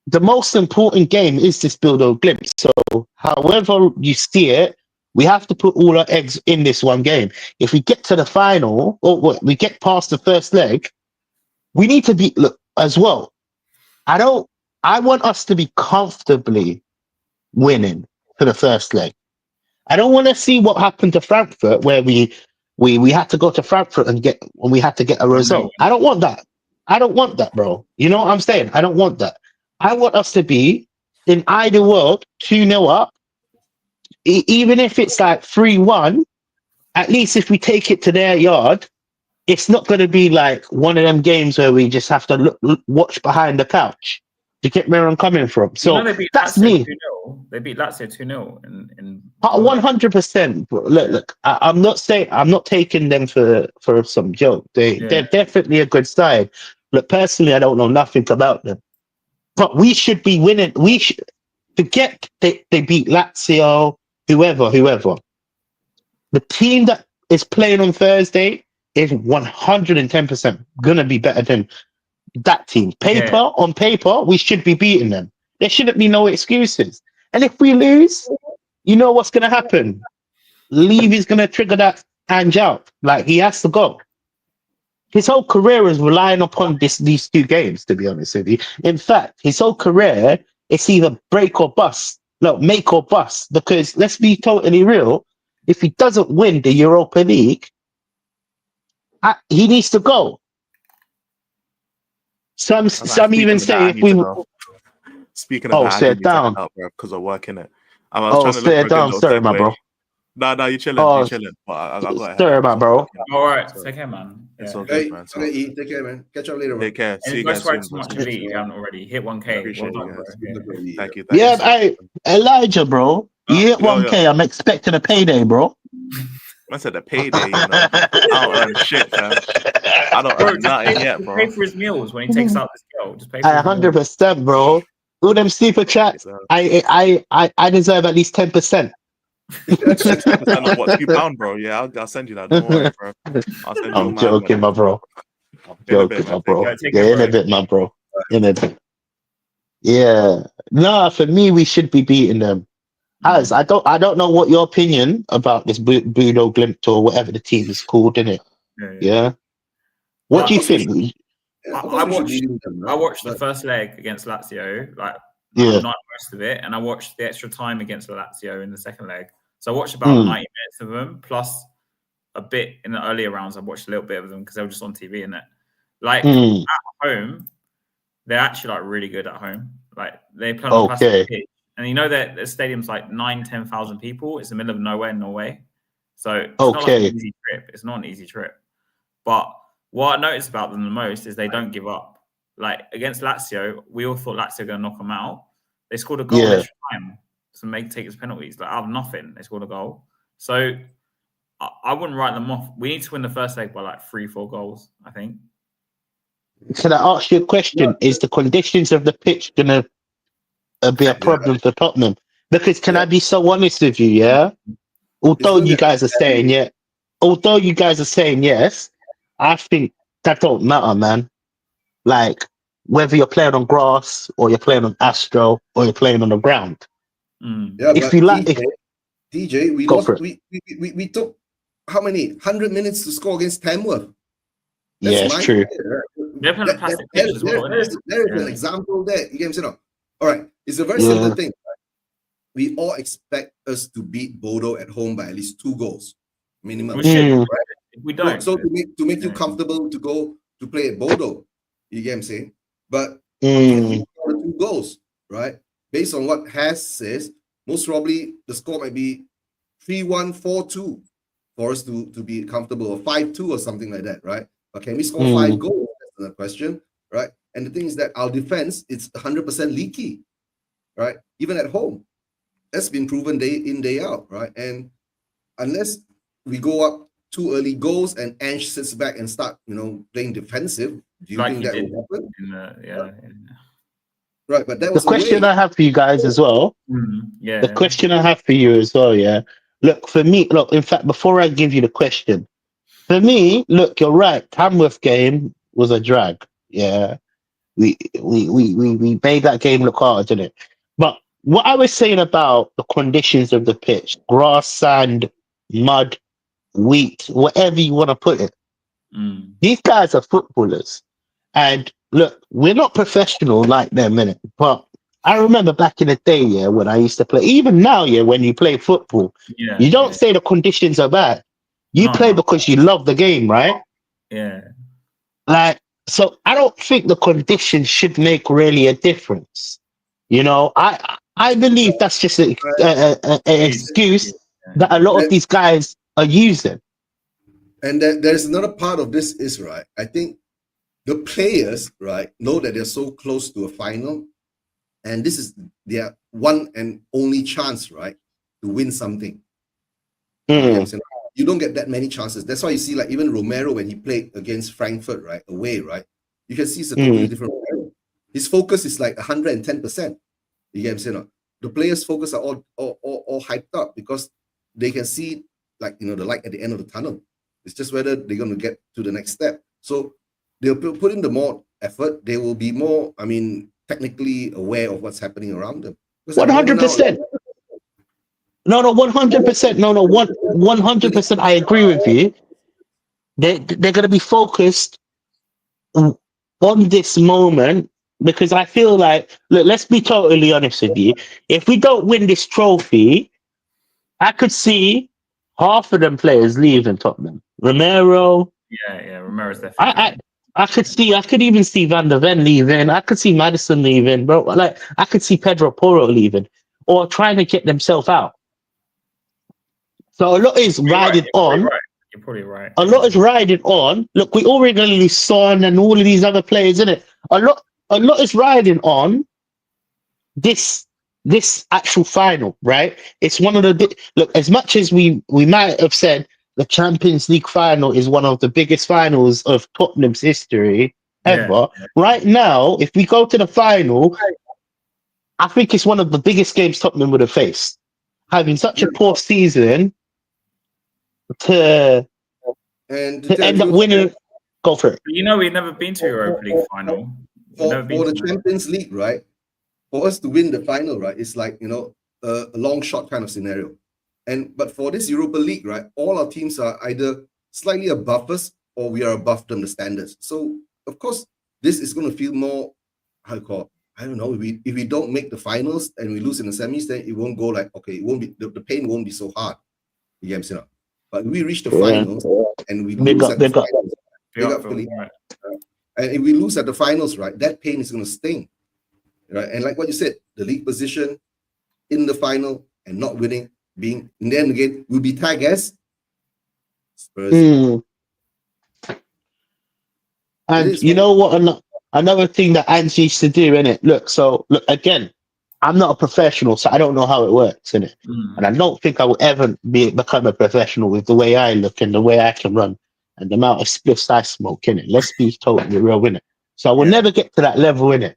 the most important game is this build-up glimpse. So, however you see it, we have to put all our eggs in this one game. If we get to the final, or we get past the first leg, we need to be look as well. I want us to be comfortably winning for the first leg. I don't want to see what happened to Frankfurt, where we had to go to Frankfurt and we had to get a result. I don't want that. I don't want that, bro. You know what I'm saying? I don't want that. I want us to be in either world 2-0 up, even if it's like 3-1. At least if we take it to their yard, it's not going to be like one of them games where we just have to watch behind the couch. You get where I'm coming from. So that's me. 2-0. They beat Lazio 2-0 in 100%. Look. I'm not taking them for some joke. They're definitely a good side. Look, personally, I don't know nothing about them, but we should be winning. We should forget they beat Lazio, whoever. The team that is playing on Thursday is 110% gonna be better than that team. On paper, we should be beating them. There shouldn't be no excuses. And if we lose, you know what's gonna happen. Levy's gonna trigger that Ange out. Like, he has to go. His whole career is relying upon these two games, to be honest with you. In fact, his whole career, it's either break or bust. No, make or bust. Because let's be totally real, if he doesn't win the Europa League, he needs to go. Some even say if we. Speaking of stay down, because I work in it. Stay down. Sorry, my bro. No, you're chilling. You're chilling. But I got sorry, my bro. All right, take care, man. It's all good, man. Take care, man. Catch up later. Take care. See you guys soon. If you haven't already hit 1K. Well done, bro. Thank you. Yeah, Elijah, bro. You hit 1K. I'm expecting a payday, bro. I said a payday, you know. I don't earn shit, fam. I don't earn nothing yet, bro. Pay for his meals when he takes out this girl. Just pay for 100%, bro. All them super chats. I deserve at least 10%. 6% of what? £2, bro. Yeah, I'll send you that. Don't worry, bro. I'm joking, my bro. In a bit, my bro. In a bit. Yeah. No, for me, we should be beating them. As I don't know what your opinion about this Budo Glimt or whatever the team is called, innit? Yeah. What do you think? I watched the first leg against Lazio, like not most of it, and I watched the extra time against Lazio in the second leg. So I watched about 90 minutes of them, plus a bit in the earlier rounds. I watched a little bit of them because they were just on TV, innit? Like at home, they're actually like really good at home. Like they play on a plastic pitch. And you know that the stadium's like 9,000-10,000 people. It's the middle of nowhere in Norway. So it's not like an easy trip. It's not an easy trip. But what I noticed about them the most is they don't give up. Like against Lazio, we all thought Lazio were going to knock them out. They scored a goal in extra time to take his penalties. Like out of nothing, they scored a goal. So I wouldn't write them off. We need to win the first leg by like 3-4 goals, I think. Can I ask you a question? Is the conditions of the pitch going to be a problem for Tottenham? Because can I be so honest with you, yeah? Although you guys are saying yes, I think that don't matter, man. Like whether you're playing on grass or you're playing on Astro or you're playing on the ground. Yeah, if you like, DJ, we took how many 100 minutes to score against Tamworth. That's true. There is an example there. You get me? All right, it's a very simple thing. Right? We all expect us to beat Bodo at home by at least 2 goals minimum. Right? We don't. So to make you comfortable to go to play at Bodo, you get what I'm saying? But you score 2 goals, right? Based on what Haz says, most probably the score might be 3-1, 4-2 for us to be comfortable, or 5-2 or something like that, right? But can we score 5 goals? That's another question, right? And the thing is that our defense, it's 100% leaky, right? Even at home. That's been proven day in, day out, right? And unless we go up 2 early goals and Ange sits back and start, playing defensive, do you think that will happen? Right, but that was the question I have for you guys as well. The question I have for you as well, Look, for me, in fact, before I give you the question, for me, look, you're right. Tamworth game was a drag, we made that game look hard, didn't it? But what I was saying about the conditions of the pitch, grass, sand, mud, wheat, whatever you want to put it, these guys are footballers. And look, we're not professional like them, innit? But I remember back in the day, yeah, when I used to play, even now, yeah, when you play football, you don't say the conditions are bad. You play because you love the game, right? Yeah. Like, so I don't think the conditions should make really a difference. You know, I believe that's just an excuse that a lot of these guys are using. And there's another part of this is, right, I think the players, right, know that they're so close to a final, and this is their one and only chance, right, to win something. You don't get that many chances. That's why you see, like, even Romero, when he played against Frankfurt, right, away, right, you can see it's a totally different Romero. His focus is like 110%. You get what I'm saying? The players' focus are all hyped up because they can see, like, you know, the light at the end of the tunnel. It's just whether they're going to get to the next step. So they'll put in the more effort. They will be more, I mean, technically aware of what's happening around them. 100%. No, 100%. No, 100%. I agree with you. They're going to be focused on this moment because I feel like, look, let's be totally honest with you. If we don't win this trophy, I could see half of them players leaving Tottenham. Romero. Yeah, Romero's definitely. I could even see Van der Ven leaving. I could see Maddison leaving, bro. Like, I could see Pedro Porro leaving or trying to get themselves out. So a lot is riding on. You're probably right. A lot is riding on. Look, we already got Son and all of these other players, isn't it? A lot is riding on this actual final, right? It's one of the look. As much as we might have said the Champions League final is one of the biggest finals of Tottenham's history ever. Yeah. Right now, if we go to the final, I think it's one of the biggest games Tottenham would have faced. Having such a poor season to end up winning, go for it. You know, we've never been to Europa League final. For the Champions League, right? For us to win the final, right, it's like, you know, a long shot kind of scenario. But for this Europa League, right, all our teams are either slightly above us or we are above them, the standards. So of course, this is going to feel more, I don't know, if we don't make the finals and we lose in the semis, then it won't go like, okay, it won't be, the pain won't be so hard. You get what I'm saying? But we reach the finals and we lose at the finals. And if we lose at the finals, right, that pain is going to sting. Right? And like what you said, the league position in the final and not winning, being, and then again, we'll be tagged as Spurs. And you know what? Another thing that Ange used to do, innit? Look, again, I'm not a professional, so I don't know how it works, innit? And I don't think I will ever become a professional with the way I look and the way I can run and the amount of spliffs I smoke, innit? Let's be totally real, innit? So I will never get to that level, innit?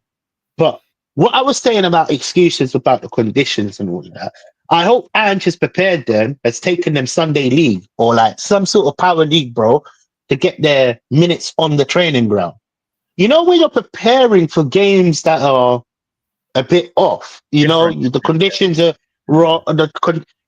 But what I was saying about excuses about the conditions and all of that, I hope Ange has prepared them, has taken them Sunday league or like some sort of power league, bro, to get their minutes on the training ground. You know, when you're preparing for games that are a bit off, you know, the conditions are raw.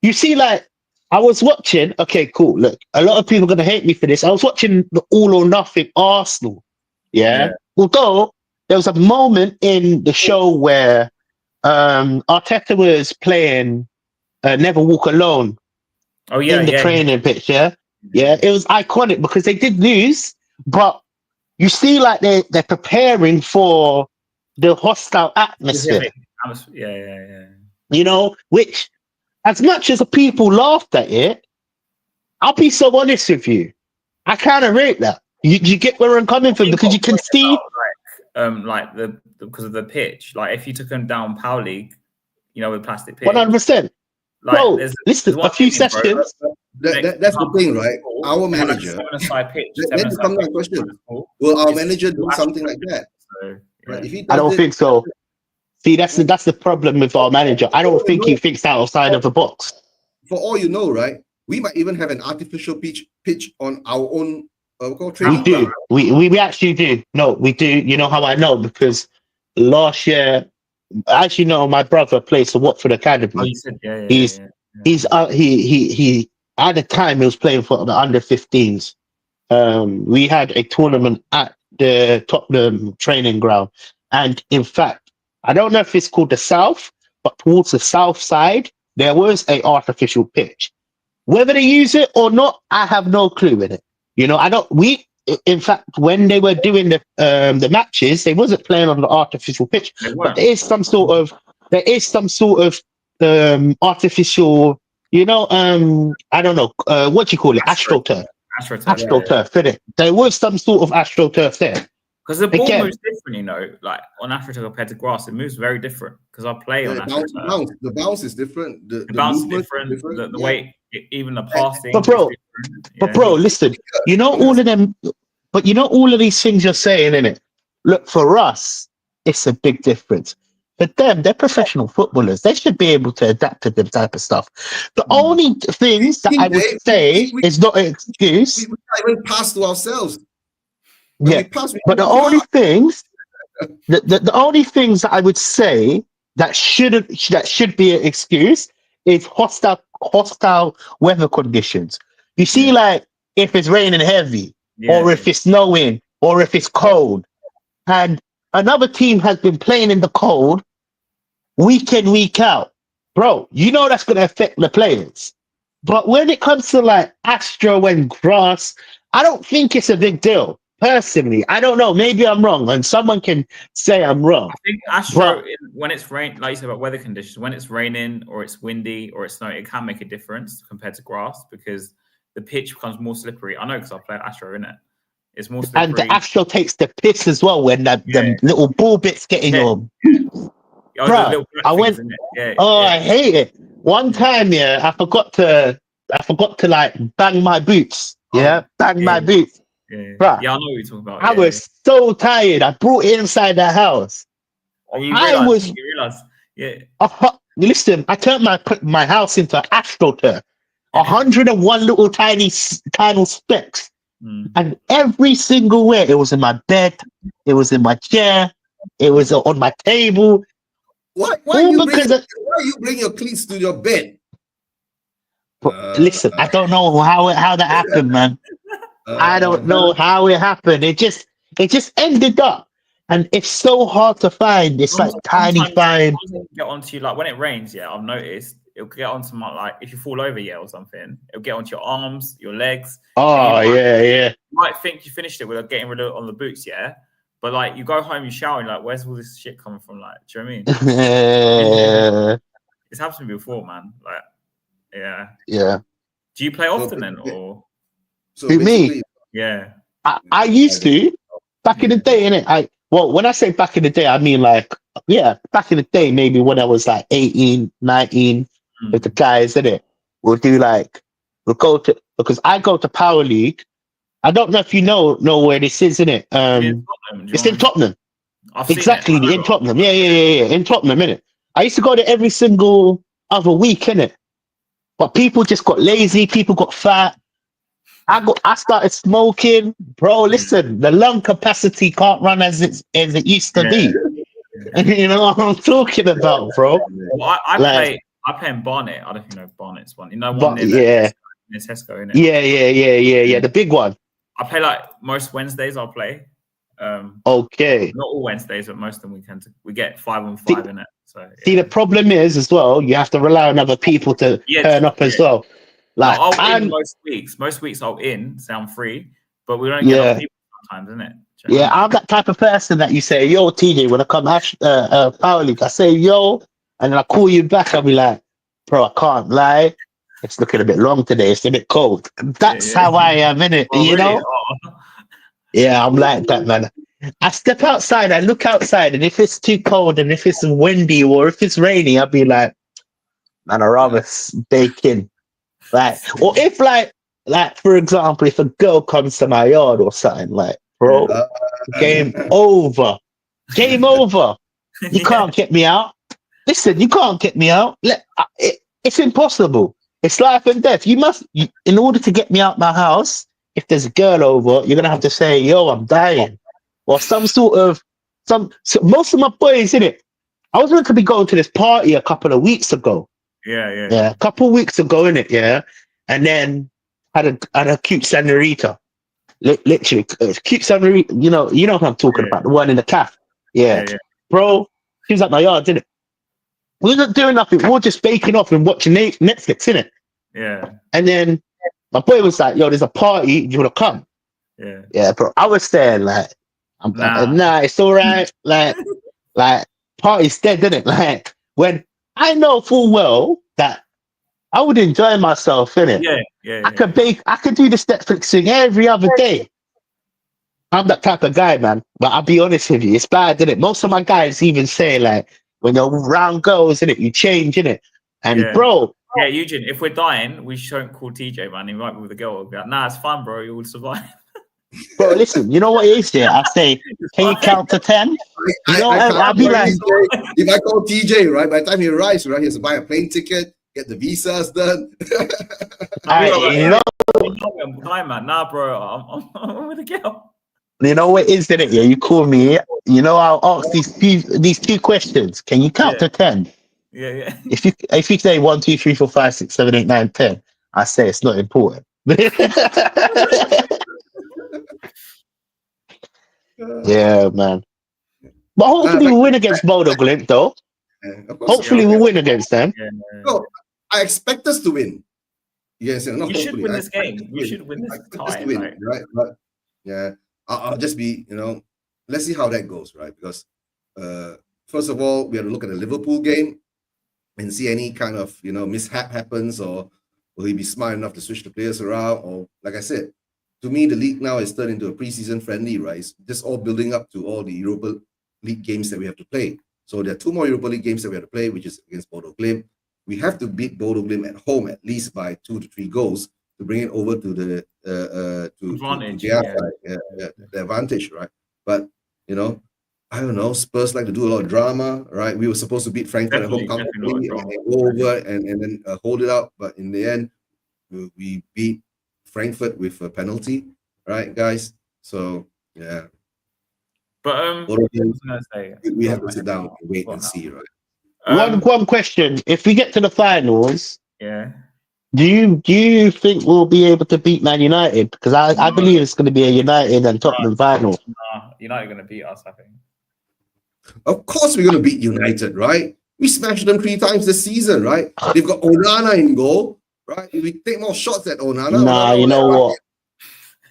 You see, like, I was watching, okay, cool. Look, a lot of people are going to hate me for this. I was watching the All or Nothing Arsenal. Yeah. Although there was a moment in the show where Arteta was playing Never Walk Alone in the training pitch. Yeah. It was iconic because they did lose, but you see, like, they're preparing for the hostile atmosphere. Yeah. You know, which, as much as the people laughed at it, I'll be so honest with you, I kind of rate that. You get where I'm coming from because you can see, because of the pitch. Like, if you took them down Power League, you know, with plastic pitch, 100%. Like, bro, listen, a few sessions. That's the thing, right? Our manager. Let me come to that question. Will our manager do something like that? Right? If he I don't think so. See, that's the problem with our manager. I don't think he thinks outside of the box. For all you know, right? We might even have an artificial pitch on our own We do. We actually do. No, we do. You know how I know? Because last year, actually, no, my brother plays for Watford Academy. Oh, you said, He's he at the time he was playing for the under 15s. We had a tournament at the Tottenham training ground, and in fact, I don't know if it's called the South, but towards the south side there was a artificial pitch. Whether they use it or not, I have no clue in it. You know, I don't. In fact, when they were doing the matches, they wasn't playing on the artificial pitch, but there is some sort of artificial. You know, I don't know what do you call it, AstroTurf. AstroTurf, fit it. There was some sort of AstroTurf there. Because the ball moves different, you know, like on AstroTurf compared to grass, it moves very different. Because I play on AstroTurf. The bounce is different. The bounce is different. The way, even the passing. But bro, listen, you know all of them, but you know all of these things you're saying, innit? Look, for us, it's a big difference. For them, they're professional footballers. They should be able to adapt to them type of stuff. The only things that I would say is not an excuse. We can't even pass to ourselves. But the only things, the only things that I would say that should be an excuse is hostile weather conditions. You see, like if it's raining heavy, or if it's snowing, or if it's cold, and another team has been playing in the cold week in, week out, bro, you know that's going to affect the players. But when it comes to like Astro and grass, I don't think it's a big deal. Personally, I don't know. Maybe I'm wrong, and someone can say I'm wrong. I think Astro, when it's rain, like you said about weather conditions, when it's raining or it's windy or it's snowing, it can make a difference compared to grass because the pitch becomes more slippery. I know because I play Astro in it. It's more slippery. And the Astro takes the piss as well when the little ball bits get in your. Bro, I went. I hate it. One time, I forgot to like bang my boots. Bang my boots. Bruh, I know what you're talking about. I was so tired. I brought it inside the house. You realized. Listen, I turned my house into AstroTurf. 101 little tiny specks. And every single way, it was in my bed, it was in my chair, it was on my table. Why you bring your cleats to your bed? Listen, I don't know how that happened, man. I don't know how it happened. It just ended up, and it's so hard to find. It's like tiny fine. Get onto you like when it rains. I've noticed it'll get onto my like if you fall over or something, it'll get onto your arms, your legs. You might think you finished it without getting rid of it on the boots, but like you go home, you shower, and you're like, where's all this shit coming from? Like, do you know what I mean? It's happened to me before, man. Like, Do you play often then, or? So me? Yeah. I used to back in the day, innit? When I say back in the day, I mean like, back in the day, maybe when I was like 18, 19 with the guys, innit? We'll go to, because I go to Power League. I don't know if you know where this is, innit? It's in Tottenham. Exactly, in Tottenham. Yeah, in Tottenham, innit? I used to go there every single other week, innit? But people just got lazy, people got fat. I started smoking, bro. Listen, the lung capacity can't run as it used to be. You know what I'm talking about, bro. Well, I play in Barnet. I don't know if you know Barnet's one. You know one in Tesco, innit? Yeah. The big one. I play like most Wednesdays. I'll play. Okay. Not all Wednesdays, but most of them we get 5-on-5 in it. So the problem is as well, you have to rely on other people to turn up as well. Like I'll in most weeks. Most weeks I'll say I'm free, but we don't get other people sometimes, isn't it? I'm that type of person that you say, yo, TJ, when I come Power League, I say, yo, and then I call you back, I'll be like, bro, I can't lie. It's looking a bit long today. It's a bit cold. That's how I am, innit? You know? Yeah, I'm like that, man. I step outside, I look outside, and if it's too cold and if it's windy or if it's rainy, I'll be like, man, I'd rather bake in. Like, or if like for example, if a girl comes to my yard or something, like, bro, game over. You can't get me out. Listen, you can't get me out. It's impossible. It's life and death. In order to get me out my house, if there's a girl over, you're gonna have to say, "Yo, I'm dying," or some sort of some. So most of my boys, in it, I was meant to be going to this party a couple of weeks ago. Yeah. A couple of weeks ago, in it, yeah, and then had a cute senorita, literally cute senorita. You know what I'm talking about, the one in the cafe. Yeah, bro, she was at my yard, didn't it? We weren't doing nothing. We were just baking off and watching Netflix, innit? Yeah. And then my boy was like, "Yo, there's a party. Do you want to come?" Yeah, bro. I was saying like, nah, it's all right. Like, party's dead, isn't it? Like, when I know full well that I would enjoy myself, innit? Yeah. I could do this Netflix thing every other day. I'm that type of guy, man. But I'll be honest with you, it's bad, isn't it? Most of my guys even say like, when you're around girls, innit, you change, innit? And bro. Yeah, Eugene, if we're dying, we shouldn't call TJ, man. He might be with a girl. We'll be like, nah, it's fine, bro. You will survive. Bro, listen, you know what it is there? I say, can you count to 10? I'll be like, if I call TJ, right, by the time he arrives, right, he has to buy a plane ticket, get the visas done. I'm dying, man. Nah, bro, I'm with a girl. You know what it is, isn't it? Yeah, you call me. I'll ask these two questions. Can you count to 10? Yeah. If you say 1, 2, 3, 4, 5, 6, 7, 8, 9, 10, I say it's not important. Yeah, man. But hopefully we'll win against Bodo Glimt, though. Hopefully we'll win against them. No, I expect us to win. Yes, you should win this game. You should win this tie, right? But yeah, I'll just be, let's see how that goes, right? Because first of all, we have to look at the Liverpool game and see any kind of mishap happens, or will he be smart enough to switch the players around? Or like I said, to me, the league now is turned into a preseason friendly, right? It's just all building up to all the Europa League games that we have to play. So there are 2 more Europa League games that we have to play, which is against Bodo Glimt. We have to beat Bodo Glimt at home at least by 2 to 3 goals to bring it over to the advantage, the advantage, right? But I don't know. Spurs like to do a lot of drama, right? We were supposed to beat Frankfurt at home comfortably and go over and then hold it out, but in the end, we beat Frankfurt with a penalty, right, guys? So yeah. But we have to sit down and wait and see, right? One question: if we get to the finals, do you think we'll be able to beat Man United? Because I believe it's going to be a United and Tottenham final. United are going to beat us, I think. Of course, we're going to beat United, right? We smashed them 3 times this season, right? They've got Onana in goal, right? If we take more shots at Onana. Nah, you know what?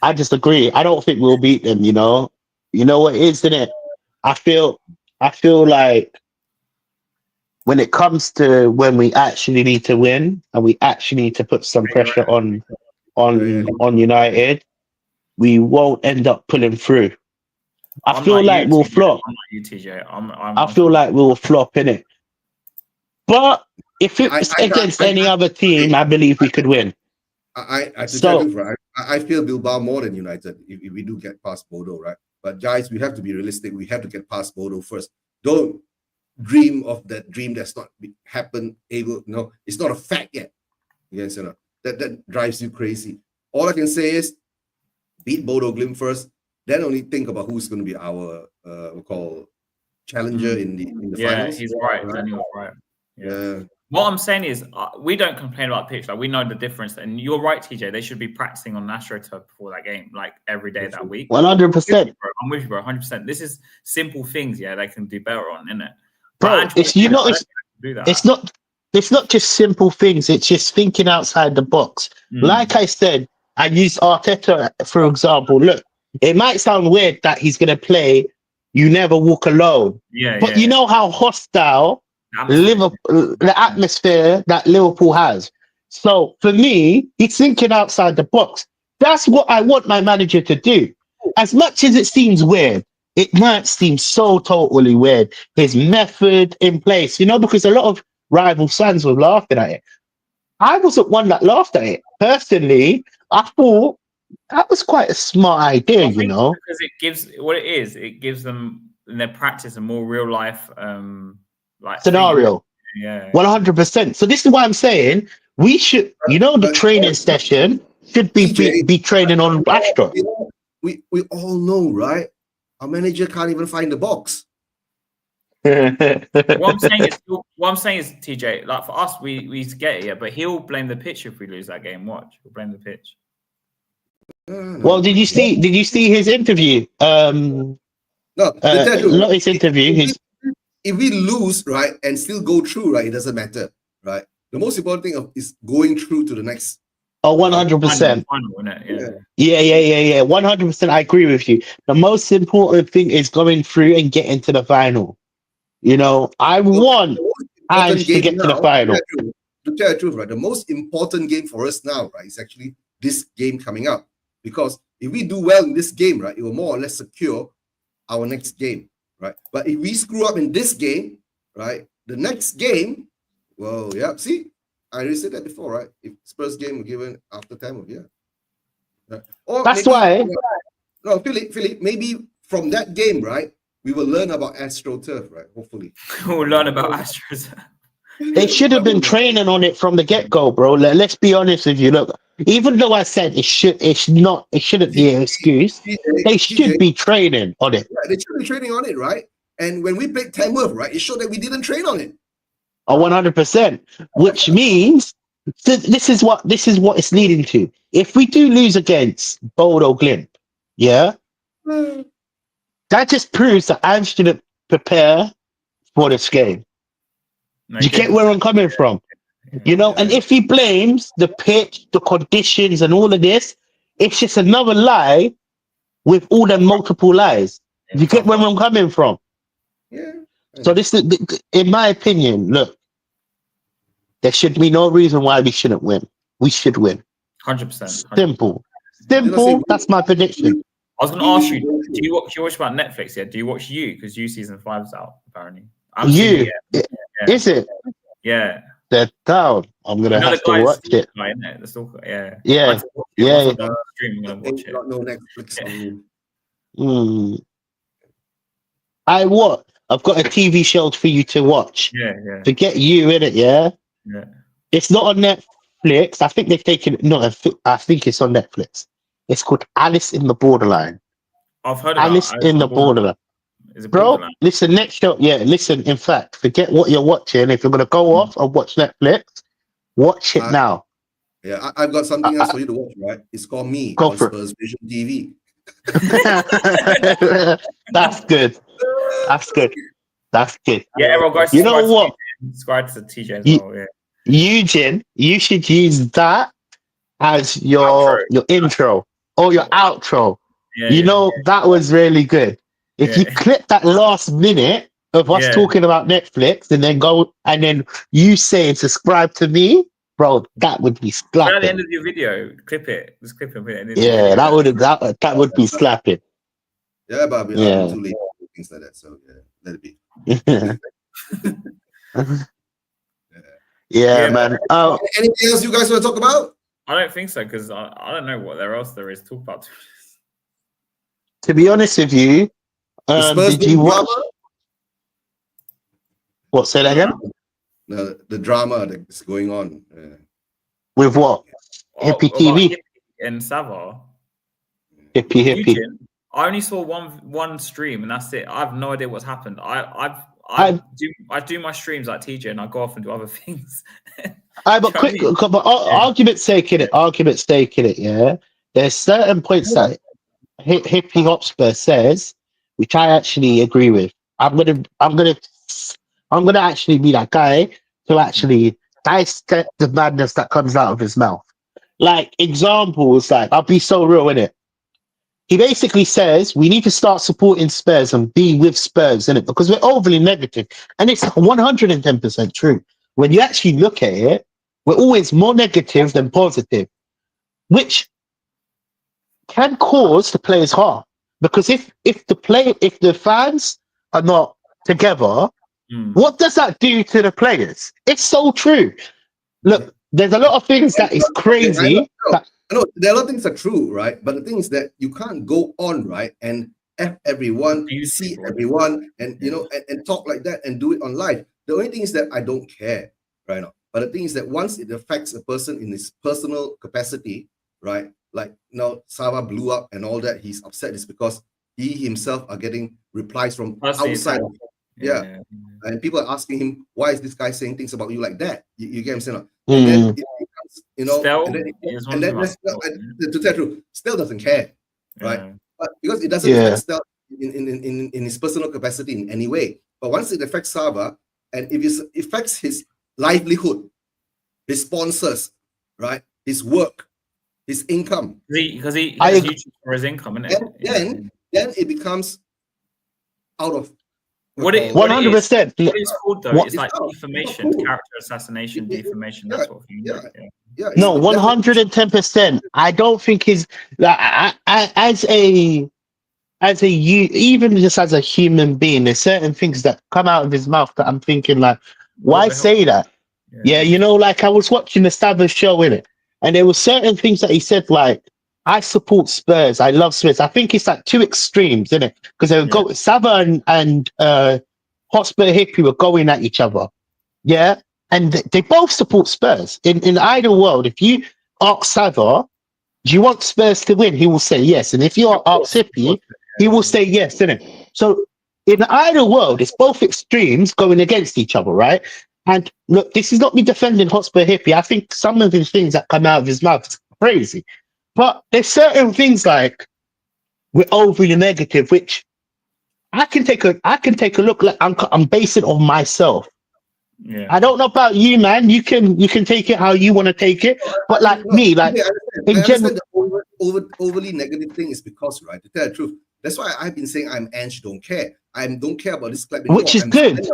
I disagree. I don't think we'll beat them. You know what it is, isn't it? I feel like when it comes to when we actually need to win and we actually need to put some pressure on United, we won't end up pulling through. I feel like we'll flop. I'm not you, TJ. I feel like we'll flop in it. But if it's against any other team, I believe we could win. I feel Bilbao more than United if we do get past Bodo, right? But guys, we have to be realistic. We have to get past Bodo first. Don't dream of that dream that's not happened. It's not a fact yet. Yes, that drives you crazy. All I can say is beat Bodo Glimt first. Then only think about who's going to be our challenger in the finals. Yeah, he's right. Daniel's right. Yeah. What I'm saying is, we don't complain about pitch. Like, we know the difference. And you're right, TJ. They should be practicing on AstroTurf before that game, like every day that week. 100%. I'm with you, bro. 100%. This is simple things, they can do better on, isn't it? Bro, it's not just simple things. It's just thinking outside the box. Like I said, I use Arteta, for example. Look, it might sound weird that he's going to play You Never Walk Alone. But you know how hostile the atmosphere that Liverpool has. So for me, he's thinking outside the box. That's what I want my manager to do. As much as it seems weird, it might seem so totally weird. His method in place, because a lot of rival fans were laughing at it. I wasn't one that laughed at it. Personally, I thought that was quite a smart idea, Because it gives them in their practice a more real life scenario. 100%. So this is why I'm saying we should, the training session, should be training on Astro. We all know, right? Our manager can't even find the box. What I'm saying is, TJ, like for us, we get it, yeah, but he'll blame the pitch if we lose that game. Watch, he'll blame the pitch. Well, did you see his interview? No, not his interview. If we lose, right, and still go through, right, it doesn't matter, right? The most important thing is going through to the next. Oh, 100%. Yeah. 100%. I agree with you. The most important thing is going through and getting to the final. You know, I want us to get to the final. To tell the truth, right, the most important game for us now, right, is actually this game coming up. Because if we do well in this game, right, it will more or less secure our next game, right? But if we screw up in this game, right, the next game, well, yeah, see, I already said that before, right? If Spurs game were given after time of year. Right? Or that's why. No, Philip, maybe from that game, right, we will learn about AstroTurf, right? Hopefully. We'll learn about AstroTurf. They should have been training on it from the get-go, bro. Let's be honest with you. Look, even though I said it shouldn't be an excuse, they should be training on it. Yeah, they should be training on it, right? And when we played Tamworth, right, it showed that we didn't train on it. Oh, 100%. Which means this is what it's leading to. If we do lose against Bodo Glimt, yeah, that just proves that I shouldn't prepare for this game. You get where I'm coming from? You know, and if he blames the pitch, the conditions, and all of this, it's just another lie with all the multiple lies. You get where I'm coming from? Yeah. So this is, in my opinion, look, there should be no reason why we shouldn't win. We should win. 100%. Simple. That's my prediction. I was going to ask you, do you watch about Netflix? Yeah. Do you watch You? Because You season 5's out apparently. Is it? Yeah. They're down. I'm gonna have to watch it. Yeah. Stream, I'm gonna watch it. No Netflix. I've got a TV show for you to watch. Yeah. To get you in it, yeah. Yeah. It's not on Netflix. I think they've taken it. No, I think it's on Netflix. It's called Alice in the Borderline. I've heard about Alice in the Borderline. Bro, listen, next show. Yeah, listen. In fact, forget what you're watching. If you're gonna go off and watch Netflix, watch it now. Yeah, I've got something else for you to watch. Right? It's called Me on Spursdom TV. That's good. Yeah, everyone guys. You know what? Subscribe to TJ as well. Yeah. Eugene, you should use that as your intro or your outro. Yeah, that was really good. If you clip that last minute of us talking about Netflix and then go and then you saying subscribe to me, bro, that would be slapping. At the end of your video, clip it. Just clip it. Yeah, that would be slapping. Yeah, but I'm too late for things like that. So let it be. Yeah, man. Anything else you guys want to talk about? I don't think so because I don't know what else there is to talk about. To be honest with you, did you watch? What? Say that again? The drama that's going on. With what? Hippie TV and Sava. Hippie. I only saw one stream and that's it. I have no idea what's happened. I do my streams like TJ and I go off and do other things. Argument's sake in it. Yeah, there's certain points that Hippie HazSpur says, which I actually agree with. I'm gonna actually be that guy to actually dissect the madness that comes out of his mouth. Like examples, like I'll be so real in it. He basically says we need to start supporting Spurs and be with Spurs in it because we're overly negative, and it's 110% true. When you actually look at it, we're always more negative than positive, which can cause the players harm. Because if the fans are not together, what does that do to the players? It's so true. Look, there's a lot of things that is crazy. I know there are a lot of things that are true, right? But the thing is that you can't go on, right, and F everyone, see everyone, and and talk like that and do it on live. The only thing is that I don't care right now. But the thing is that once it affects a person in his personal capacity, right? Like now, Sava blew up and all that. He's upset is because he himself are getting replies from outside. Yeah. And people are asking him, why is this guy saying things about you like that? You get him saying, and then it becomes, you know, and then to tell the truth, still doesn't care, right? But because it doesn't affect Stel in his personal capacity in any way. But once it affects Sava, and if it affects his livelihood, his sponsors, right, his work, his income, because he has YouTube for his income, isn't it? Then it becomes out of 100%. What it's called though, it's like defamation, character assassination, defamation, that sort of thing. Yeah, no, 110%. I don't think he's like even just as a human being, there's certain things that come out of his mouth that I'm thinking like, why say that? Yeah, you know, like I was watching the Savage show in it, and there were certain things that he said like, I support Spurs, I love Spurs. I think it's like two extremes, isn't it? Because they would go Sava and Hotspur Hippie were going at each other. Yeah. And they both support Spurs. In the ideal world, if you ask Sava, do you want Spurs to win? He will say yes. And if you ask Hippie, he will say yes, isn't it? So in the ideal world, it's both extremes going against each other, right? And look, this is not me defending Hotspur Hippie. I think some of the things that come out of his mouth is crazy. But there's certain things like we're overly negative, which I can take a look. Like I'm basing it on myself. Yeah. I don't know about you, man. You can take it how you want to take it. But like me, like in general, the overly negative thing is because, right, to tell the truth, that's why I've been saying I'm Ange don't care. I don't care about this club anymore. Which is good.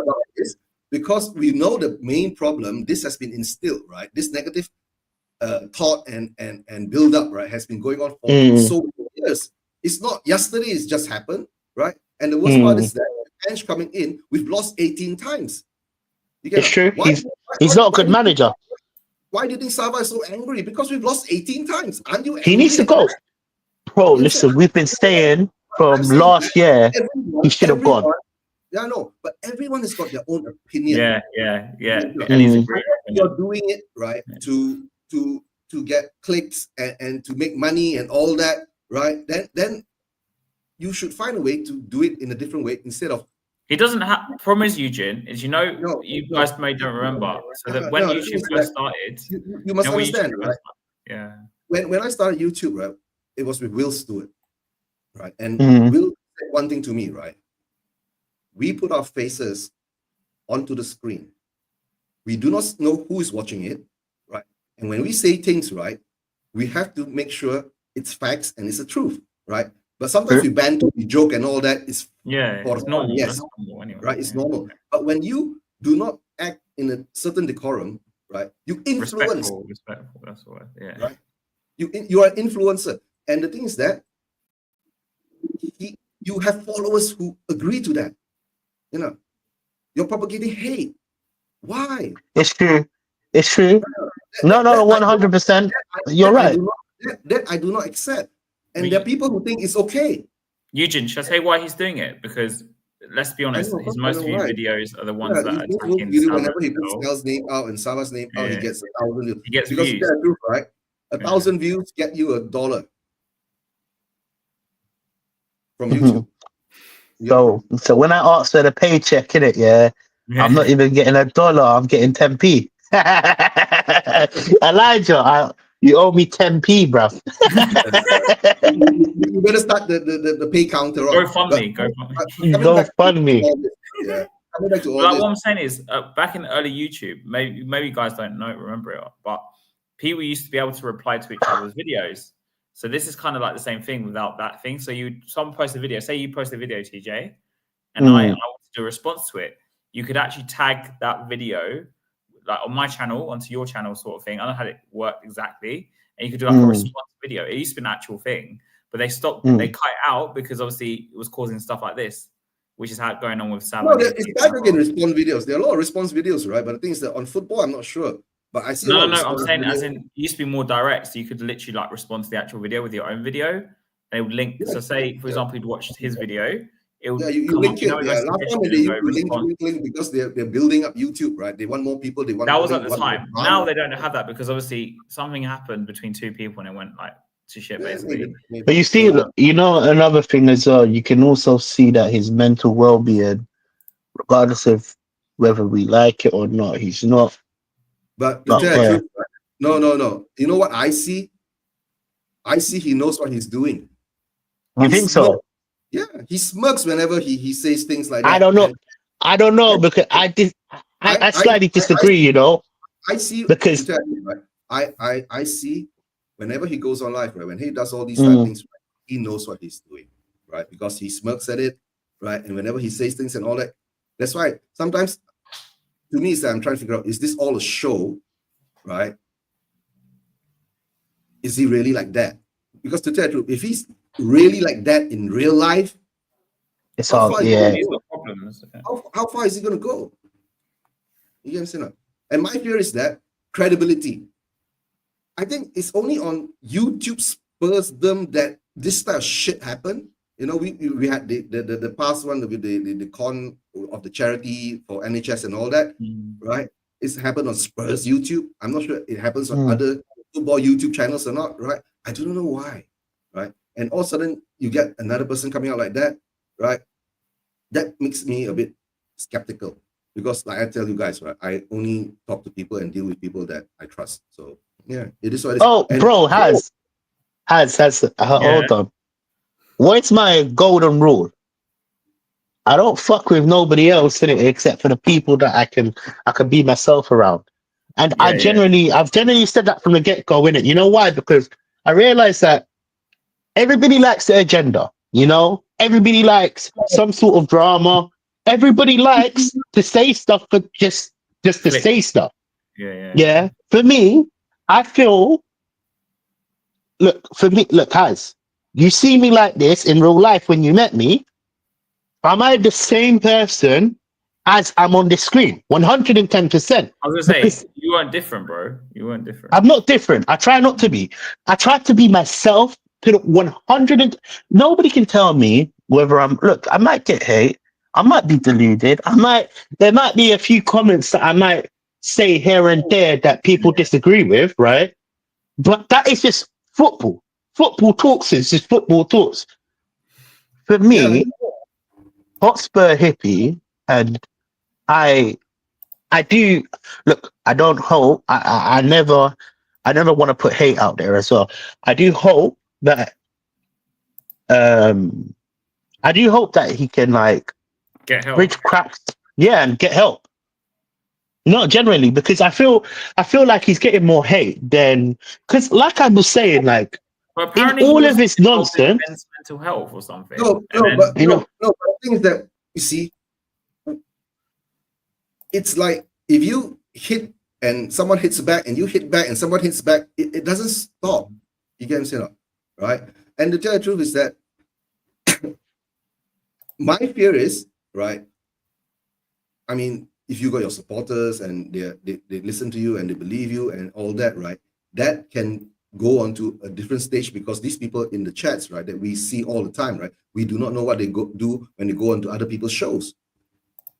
Because we know the main problem. This has been instilled, right? This negative thought and build up, right, has been going on for so many years. It's not yesterday, it's just happened, right? And the worst part is that Ange coming in, we've lost 18 times. It's true. He's not a good manager. Why do you think Sava is so angry? Because we've lost 18 times. Aren't you angry? He needs to go. Bro, listen, we've been staying from last year. He should have gone. Yeah, no, but everyone has got their own opinion. Yeah. You're doing it right to get clicks and to make money and all that, right? Then you should find a way to do it in a different way instead of. He doesn't have. Problem is, Eugene, is you guys may don't remember. So that when YouTube first started, you must understand, right? Yeah. When I started YouTube, right, it was with Will Stewart, right? And Will said one thing to me, right? We put our faces onto the screen. We do not know who is watching it, right? And when we say things, right, we have to make sure it's facts and it's the truth, right? But sometimes we banter, we joke and all that is it's normal. Yes, normal anyway. Right? It's normal. But when you do not act in a certain decorum, right, you influence. Respectful. That's the word. Yeah. Right. You are an influencer, and the thing is that you have followers who agree to that. You know, you're propagating hate. Why? It's true. It's true. No, 100%. You're right. That I do not accept. And there are people who think it's okay. Eugene, should I say why he's doing it? Because let's be honest, his most viewed videos are the ones that are attacking whenever he puts Stel's name out and Sava's name out, he gets 1,000 views. He gets because views. That's true, right? 1,000 views get you $1 from YouTube. So when I asked for the paycheck, innit, I'm not even getting $1, I'm getting 10p. Elijah, you owe me 10p, bruv. You better start the pay counter. Go fund me. Go fund me. Yeah. Coming back to all like this. What I'm saying is, back in early YouTube, maybe you guys don't remember it, but people used to be able to reply to each other's videos. So this is kind of like the same thing without that thing. So someone post a video, say you post a video, TJ, and I want to do a response to it. You could actually tag that video like on my channel onto your channel, sort of thing. I don't know how it worked exactly, and you could do like a response video. It used to be an actual thing, but they stopped. They cut it out because obviously it was causing stuff like this, which is how it's going on with Sam. No, it's back again. Response videos. There are a lot of response videos, right? But the thing is that on football, I'm not sure. But I see. No. I'm saying as in it used to be more direct, so you could literally like respond to the actual video with your own video. They would link. So say, for example, you'd watched his video. it would you come link up. it. You know, Yeah, last time they used to link because they're building up YouTube, right? They want more people. They want that was at the time. Now they don't have that because obviously something happened between two people and it went like to shit basically. Maybe. But you see, you know, another thing as well, you can also see that his mental well-being, regardless of whether we like it or not, he's not. But to tell you, no. You know what I see? I see he knows what he's doing. I think so. Yeah, he smirks whenever he says things like that. I don't know. I don't know because I slightly disagree. You know, I see because I see whenever he goes on live, right? When he does all these type things, right, he knows what he's doing, right? Because he smirks at it, right? And whenever he says things and all that, that's why sometimes to me, I'm trying to figure out: is this all a show, right? Is he really like that? Because to tell the truth, if he's really like that in real life, it's hard. Yeah. How far is he going to go? You understand? And my fear is that credibility. I think it's only on YouTube Spursdom that this type of shit happened. You know, we had the past one with the con of the charity for NHS and all that, right? It's happened on Spurs YouTube. I'm not sure it happens on other football YouTube channels or not, right? I don't know why, right? And all of a sudden you get another person coming out like that, right? That makes me a bit skeptical because, like I tell you guys, right, I only talk to people and deal with people that I trust. So yeah, it is what it is. Oh, and bro, hold on. What's my golden rule? I don't fuck with nobody else in it except for the people that I can be myself around. And I've generally said that from the get-go, innit? You know why? Because I realize that everybody likes the agenda, you know? Everybody likes some sort of drama. Everybody likes to say stuff for just to say stuff. Yeah. For me, I feel look, Haz, you see me like this in real life when you met me. Am I the same person as I'm on the screen? 110%. I was gonna say you weren't different, bro. You weren't different. I'm not different. I try not to be. I try to be myself to the 100. Nobody can tell me whether I might get hate. I might be deluded. There might be a few comments that I might say here and there that people disagree with, right? But that is just football. Football talks is just football talks. For me, Hotspur hippie, and I do look. I don't hope. I never want to put hate out there as well. I do hope that. I do hope that he can like get help, bridge cracks, and get help. Not generally, because I feel like he's getting more hate than because, like I was saying, like in all of his nonsense, mental health or something. But the thing is that you see, it's like if you hit and someone hits back, and you hit back, and someone hits back, it doesn't stop. You get what I'm saying, right? And the tell the truth is that my fear is, right? I mean, if you got your supporters and they listen to you and they believe you and all that, right? That can go on to a different stage because these people in the chats, right, that we see all the time, right? We do not know what they do when they go on to other people's shows.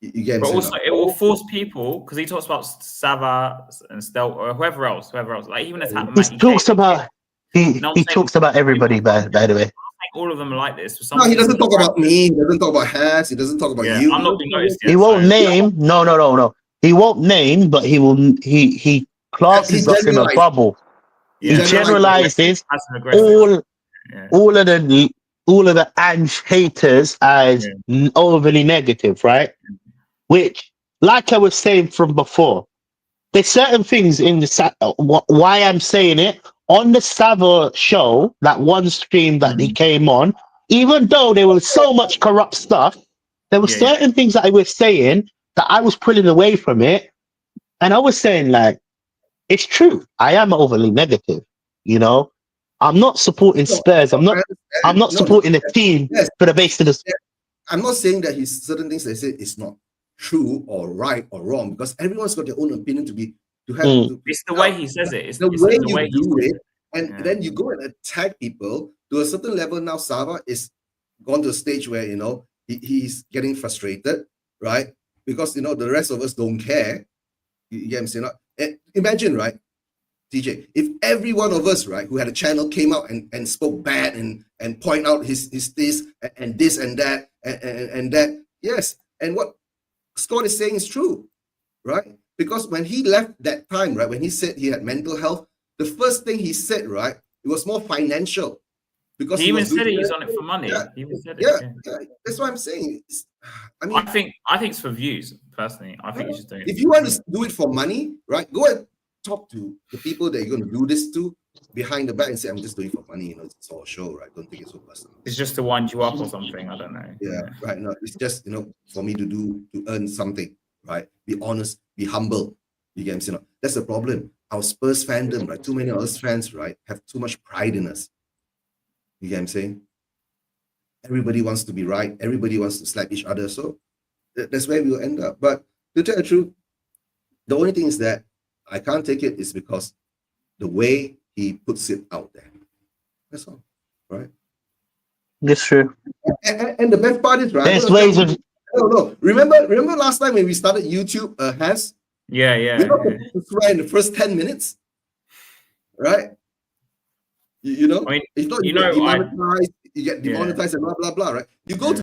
You get but also it will force people, because he talks about Sava and Stel or whoever else, like even he talks about he talks about everybody by the way. All of them are like this. No, he doesn't talk about me. He doesn't talk about Haz. He doesn't talk about you. I'm not being noticed yet, he won't name. No. He won't name, but he will. He classes us in a bubble. He generalizes all of the Ange haters as overly negative, right? Which, like I was saying from before, there's certain things in the why I'm saying it. On the Sava show, that one stream that he came on, even though there was so much corrupt stuff, there were certain things that I was saying that I was pulling away from it. And I was saying, like, it's true. I am overly negative, you know? I'm not supporting Spurs. I'm not supporting the team for the base of the... I'm not saying that he's certain things they say is not true or right or wrong, because everyone's got their own opinion it's the way he says it. It's the way you do it, and then you go and attack people to a certain level. Now Sava is gone to a stage where, you know, he's getting frustrated, right? Because, you know, the rest of us don't care. You get what I'm saying? Imagine, right, TJ, if every one of us, right, who had a channel came out and spoke bad and point out his this and this and that and that. Yes. And what Scott is saying is true, right? Because when he left that time, right, when he said he had mental health, the first thing he said, right, it was more financial. Because he even said he's on it for money. Yeah. He even said yeah. That's what I'm saying. I mean, I think it's for views, personally. I think he's just doing it. If you want to do it for money, right, go and talk to the people that you're going to do this to behind the back and say, I'm just doing it for money, you know, it's all a show, right? Don't take it so personal. It's just to wind you up or something, I don't know. Yeah, right. No, it's just, you know, for me to earn something, right? Be honest, be humble. You get what I'm saying? That's the problem. Our Spurs fandom, right? Too many of us fans, right, have too much pride in us. You get what I'm saying? Everybody wants to be right. Everybody wants to slap each other. So that's where we will end up. But to tell the truth, the only thing is that I can't take it is because the way he puts it out there. That's all, right? That's true. And the best part is, right? There's ways of. No. Remember last time when we started YouTube, Has? Yeah. We got to swear in the first 10 minutes, right? You know, I mean, it's not, you get demonetized and blah blah blah, right? You go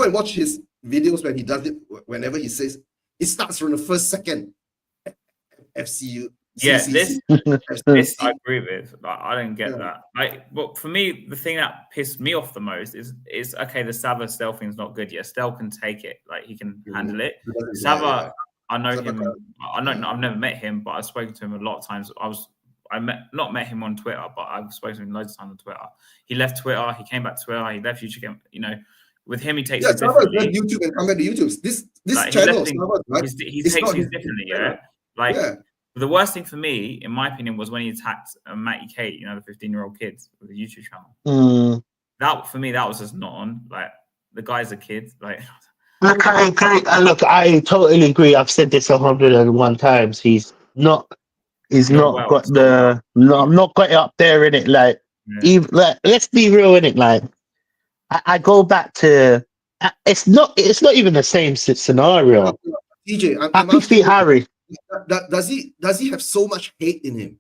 and watch his videos when he does it. Whenever he says, it starts from the first second. FCU. Yeah, CCC, this I agree with. Like, I don't get that. Like, but for me, the thing that pissed me off the most is okay. The Sava Stel thing's not good yet. Stel can take it. Like, he can handle it. Sava, I know him. I know I've never met him, but I've spoken to him a lot of times. Not met him on Twitter, but I've spoken to him loads of times on Twitter. He left Twitter. He came back to Twitter. He left YouTube. You know, with him, he takes it differently. Left YouTube and come back to YouTube. This like, channel, he takes things differently. Yeah, like. Yeah. The worst thing for me, in my opinion, was when he attacked Matty Kate, you know, the 15-year-old kids with the YouTube channel. That, for me, that was just not on. Like, the guy's a kid. Like, look, I agree. I totally agree. I've said this 101 times. He's not got it up there in it. Like, even like, let's be real in it. Like, I go back to it's not even the same scenario. DJ, Happy Feet Harry. Does he have so much hate in him?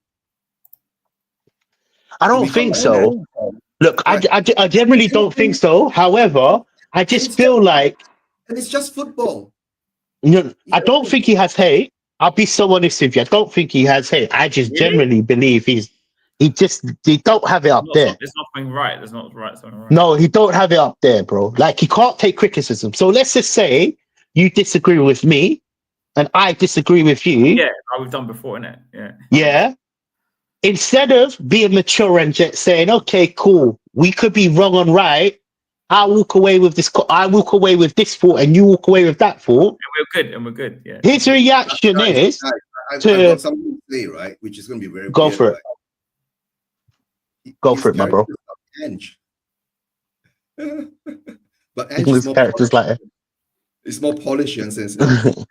I don't think so. Look, I generally don't think so. However, I just feel like, and it's just football. No, I don't think he has hate. I'll be so honest with you. I don't think he has hate. I just generally believe he don't have it up there. There's nothing right. There's not something right. No, he don't have it up there, bro. Like, he can't take criticism. So let's just say you disagree with me. And I disagree with you. Yeah, like we've done before, innit? Yeah. Yeah. Instead of being mature and just saying, okay, cool, we could be wrong and right. I walk away with this. I walk away with this thought, and you walk away with that thought. And we're good. Yeah. His reaction is I've got something to say, right? Which is going to be very. Go for it. Go for it, my bro. Ange. But Ange's it's more polished and sensitive.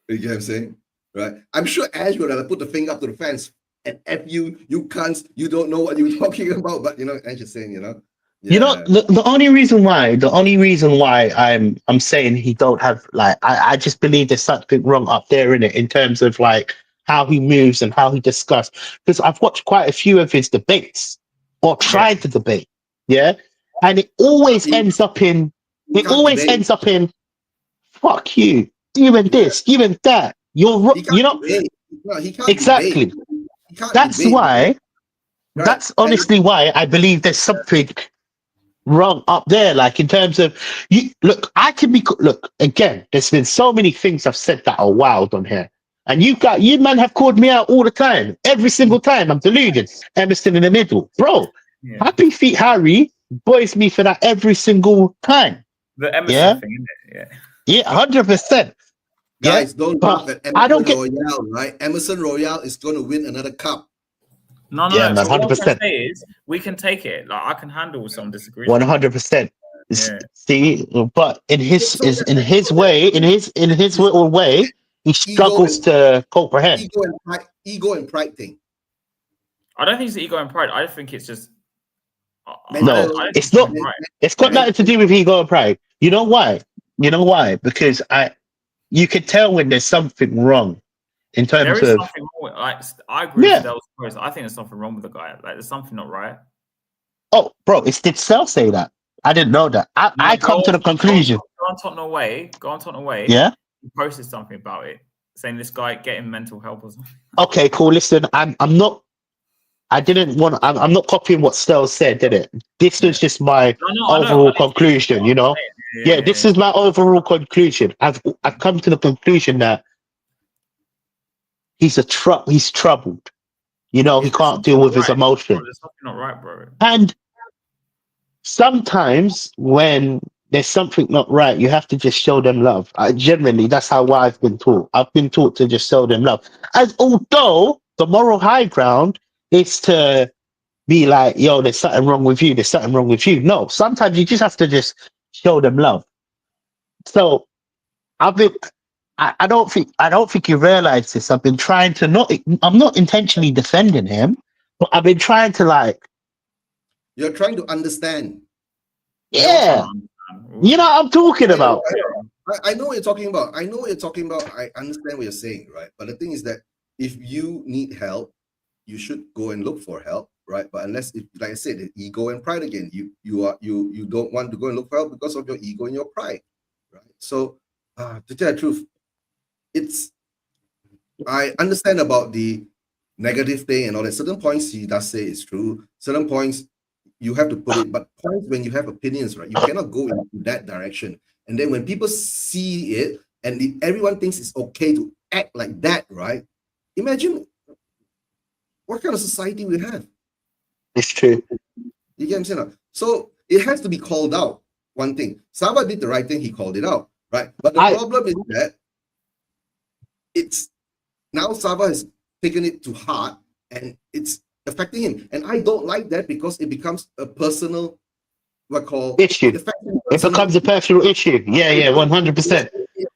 You get what I'm saying? Right? I'm sure Ash would have put the finger up to the fans and F you cunts, you don't know what you're talking about. But, you know, Ash is saying, you know. Yeah. You know, the only reason why I'm saying he don't have, like, I just believe there's something wrong up there in it in terms of, like, how he moves and how he discusses. Because I've watched quite a few of his debates or tried to debate. Yeah. And it always ends up in fuck you. You and this, you and that. You're you know. No, he can't exactly. That's why. Right. That's honestly why I believe there's something wrong up there. Like, in terms of you. Look, look again. There's been so many things I've said that are wild on here, and you man have called me out all the time. Every single time I'm deluded. Emerson in the middle, bro. Yeah. Happy Feet Harry boys me for that every single time. The Emerson thing, isn't it? Yeah, 100%. Guys, don't look at Emerson Royale, right? Emerson Royale is going to win another cup. No, 100%. What I'm say is, we can take it. Like, I can handle some disagreement. 100%. Yeah. See, but in his way, he struggles to comprehend. Ego and pride thing. I don't think it's ego and pride. I think it's just it's not. It's got nothing to do with ego and pride. You know why? You know why? Because you can tell when there's something wrong in terms there is of something wrong with, like, I agree yeah. with Stell's choice. I think there's something wrong with the guy. Like, there's something not right. Oh, bro, did Stel say that? I didn't know that. I come to the conclusion. Go on Tottenham Away. Go on Tottenham Away. Yeah. He posted something about it, saying this guy getting mental help or something. Okay, cool. Listen, I'm not. I didn't want. I'm not copying what Stel said, did it? This was just my overall conclusion. You know. Yeah, this is my overall conclusion. I've come to the conclusion that he's troubled. You know, he can't deal with his emotion. There's something not right, bro. And sometimes when there's something not right, you have to just show them love. Generally, that's how I've been taught. I've been taught to just show them love. As although the moral high ground is to be like, yo, there's something wrong with you. There's something wrong with you. No, sometimes you just have to just show them love. So I don't think you realize this. I've been trying to I'm not intentionally defending him, but I've been trying to like. You're trying to understand. Yeah. You know what I'm talking about. I know what you're talking about. I know what you're talking about. I understand what you're saying, right? But the thing is that if you need help, you should go and look for help, right? But unless, like I said, the ego and pride again, you don't want to go and look for help because of your ego and your pride, right? So, to tell the truth, I understand about the negative thing and all that. Certain points he does say is true. Certain points you have to put it, but points when you have opinions, right? You cannot go into that direction. And then when people see it and everyone thinks it's okay to act like that, right? Imagine what kind of society we have. It's true. You get what I'm saying? So it has to be called out. One thing, Sabah did the right thing, he called it out, right? But the problem is that it's now Sabah has taken it to heart and it's affecting him. And I don't like that because it becomes a personal issue. It becomes a personal issue. Yeah, 100%.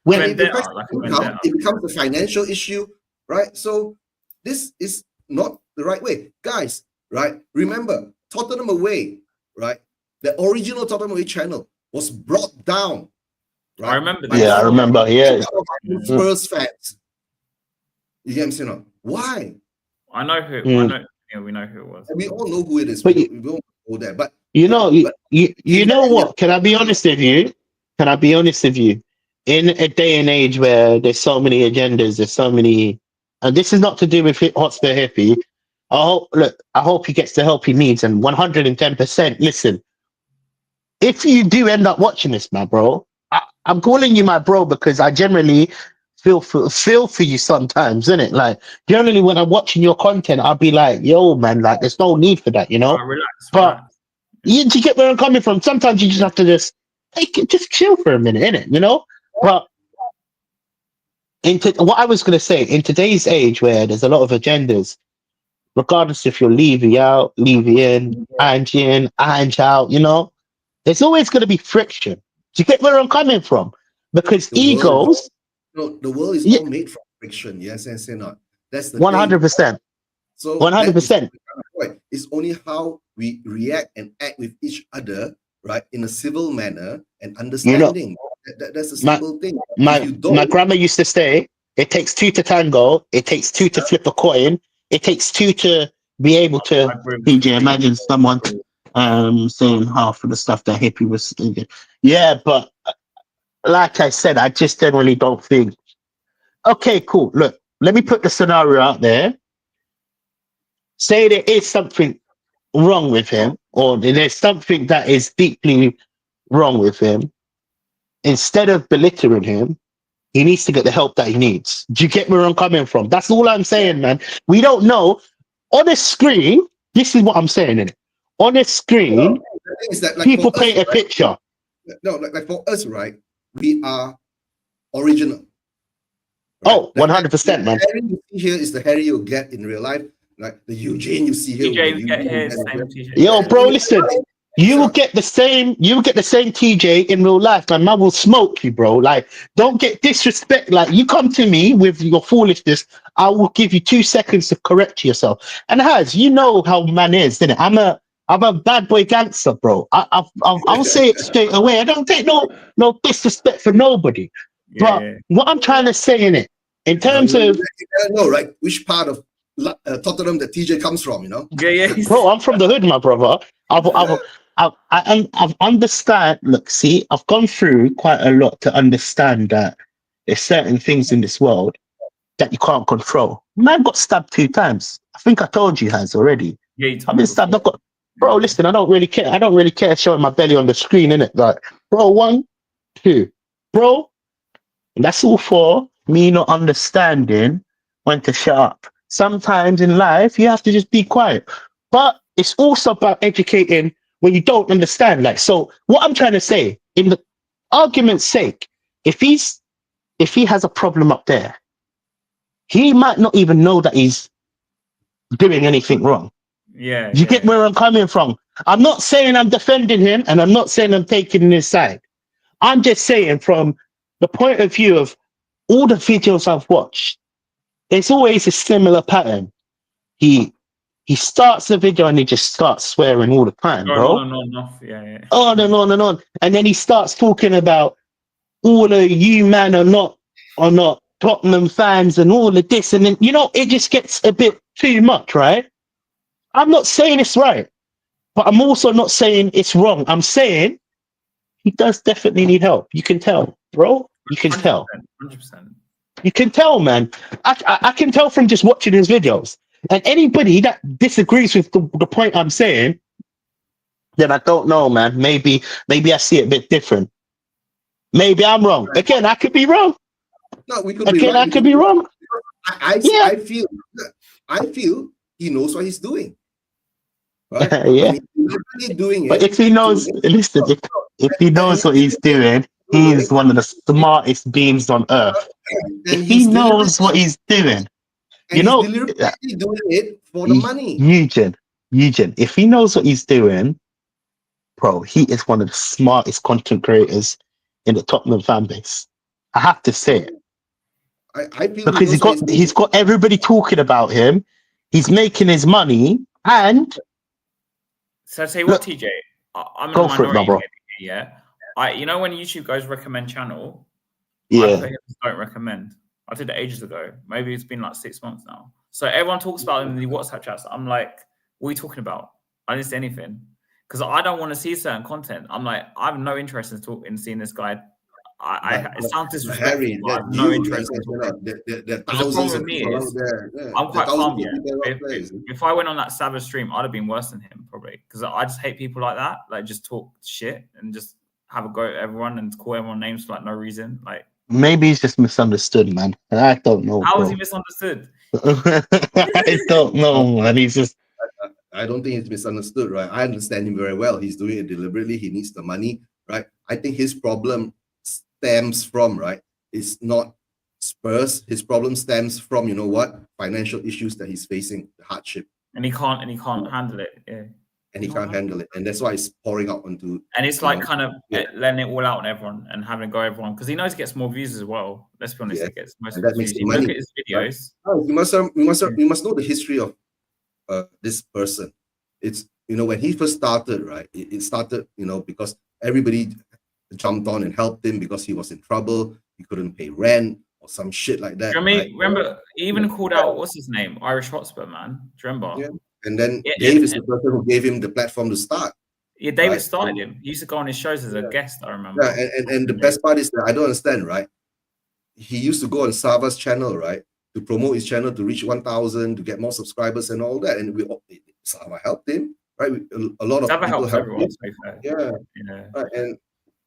When it affects income, it becomes a financial issue, right? So this is not the right way. Guys, right? Remember, Tottenham Away, right? The original Tottenham Away channel was brought down. Right? I remember that. Yeah, I remember. Yeah. Spurs fans. You get what I'm saying? Why? I know who. I know. Yeah, we know who it was. We all know who it is. We don't go there. But you know what? Can I be honest with you? Can I be honest with you? In a day and age where there's so many agendas, there's so many, and this is not to do with Hotspur Hippie. I hope he gets the help he needs, and 110%. Listen, if you do end up watching this, my bro, I'm calling you my bro because I generally feel for you sometimes, isn't it? Like generally when I'm watching your content, I'll be like, yo, man, like there's no need for that, you know. But you get where I'm coming from. Sometimes you just have to just take it, just chill for a minute, innit? You know. But what I was gonna say, in today's age where there's a lot of agendas, regardless if you're Levy out, Levy in, Angie in, Angie out, you know, there's always gonna be friction. Do you get where I'm coming from? Because egos. The world is all made from friction. Yes, and say not. That's the 100%. So 100%. It's only how we react and act with each other, right, in a civil manner and understanding. That's a simple thing. My grandma used to say, "It takes two to tango. It takes two to flip a coin. It takes two to be able to." PJ, imagine someone saying half of the stuff that Hippie was thinking. Yeah, but. Like I said, I just generally don't think. Okay, cool. Look, let me put the scenario out there. Say there is something wrong with him, or there's something that is deeply wrong with him. Instead of belittling him, he needs to get the help that he needs. Do you get where I'm coming from? That's all I'm saying, man. We don't know. On a screen, this is what I'm saying, innit? On a screen, people paint a picture. No, like for us, right? We are original. Right? Oh, 100%, man. The Harry you see here is the Harry you'll get in real life. Like the Eugene you see here. Yo, bro, listen. You will get the same. You will get the same TJ in real life. My man will smoke you, bro. Like, don't get disrespect. Like, you come to me with your foolishness, I will give you 2 seconds to correct yourself. And you know how man is, isn't it? I'm a bad boy gangster, bro. I'll say it straight away. I don't take no no disrespect for nobody. But what I'm trying to say in it, in terms of, you know, right, which part of Tottenham that TJ comes from, you know? Bro, I'm from the hood, my brother. I've understand. Look, see, I've gone through quite a lot to understand that there's certain things in this world that you can't control. Man got stabbed 2 times. I think I told you, Has, already. I've been stabbed. I've got, bro. Listen, I don't really care. I don't really care showing my belly on the screen, innit? Like, bro, 1, 2, bro. And that's all for me not understanding when to shut up. Sometimes in life, you have to just be quiet. But it's also about educating when you don't understand. Like, so what I'm trying to say, in the argument's sake, if he has a problem up there, he might not even know that he's doing anything wrong. You get where I'm coming from? I'm not saying I'm defending him, and I'm not saying I'm taking his side. I'm just saying from the point of view of all the videos I've watched, there's always a similar pattern. He starts the video and he just starts swearing all the time, bro. On and on and on. And then he starts talking about all of you man are not Tottenham fans and all of this. And then, you know, it just gets a bit too much, right? I'm not saying it's right, but I'm also not saying it's wrong. I'm saying he does definitely need help. You can tell, bro. You can 100%, tell. 100%. You can tell, man. I can tell from just watching his videos. And anybody that disagrees with the point I'm saying, then I don't know, man. Maybe I see it a bit different. Maybe I'm wrong. Again, I could be wrong. No, we could be wrong. I could be wrong. I feel he knows what he's doing. Right? Yeah. But if he knows, listen, if he knows what he's doing, he's one of the smartest beings on earth. If he knows what he's doing, you know, he's deliberately doing it for the money. Eugen, if he knows what he's doing, bro, he is one of the smartest content creators in the Tottenham fan base. I have to say it. I feel because he's got everybody talking about him. He's making his money, and so I say what, TJ, I'm go for it, my bro. Yeah, you know when YouTube goes recommend channel, yeah, I don't recommend. I did it ages ago. Maybe it's been like 6 months now. So everyone talks about him in the WhatsApp chats. I'm like, what are you talking about? I didn't say anything because I don't want to see certain content. I'm like, I have no interest in seeing this guy. It sounds disrespectful. Harry, I have no interest in the thousands of people out there. I'm quite calm. Yeah. If I went on that Savage stream, I'd have been worse than him probably because I just hate people like that. Like just talk shit and just have a go at everyone and call everyone names for like no reason. Like maybe he's just misunderstood, man. I don't know. How is he misunderstood? I don't know, man. He's just. I don't think he's misunderstood, right? I understand him very well. He's doing it deliberately. He needs the money, right? I think his problem stems from, right? It's not Spurs. His problem stems from, you know what? Financial issues that he's facing, the hardship. And he can't handle it. Yeah. And he can't handle it. And that's why it's pouring out onto. And it's like kind of letting it all out on everyone and having a go at everyone because he knows he gets more views as well. Let's be honest, he gets most of the views. You look at his videos. We must know the history of this person. It's, you know, when he first started, right? It started, you know, because everybody jumped on and helped him because he was in trouble. He couldn't pay rent or some shit like that. Do you remember he even called out, what's his name? Irish Hotspur, man. Do you remember? Yeah. And then Dave is the person who gave him the platform to start. Yeah, David started him. He used to go on his shows as a guest, I remember. Yeah, and the best part is that I don't understand, right? He used to go on Sava's channel, right? To promote his channel to reach 1,000, to get more subscribers and all that. And Sava helped him, right? A lot of people helped everyone, him. Yeah. Right. And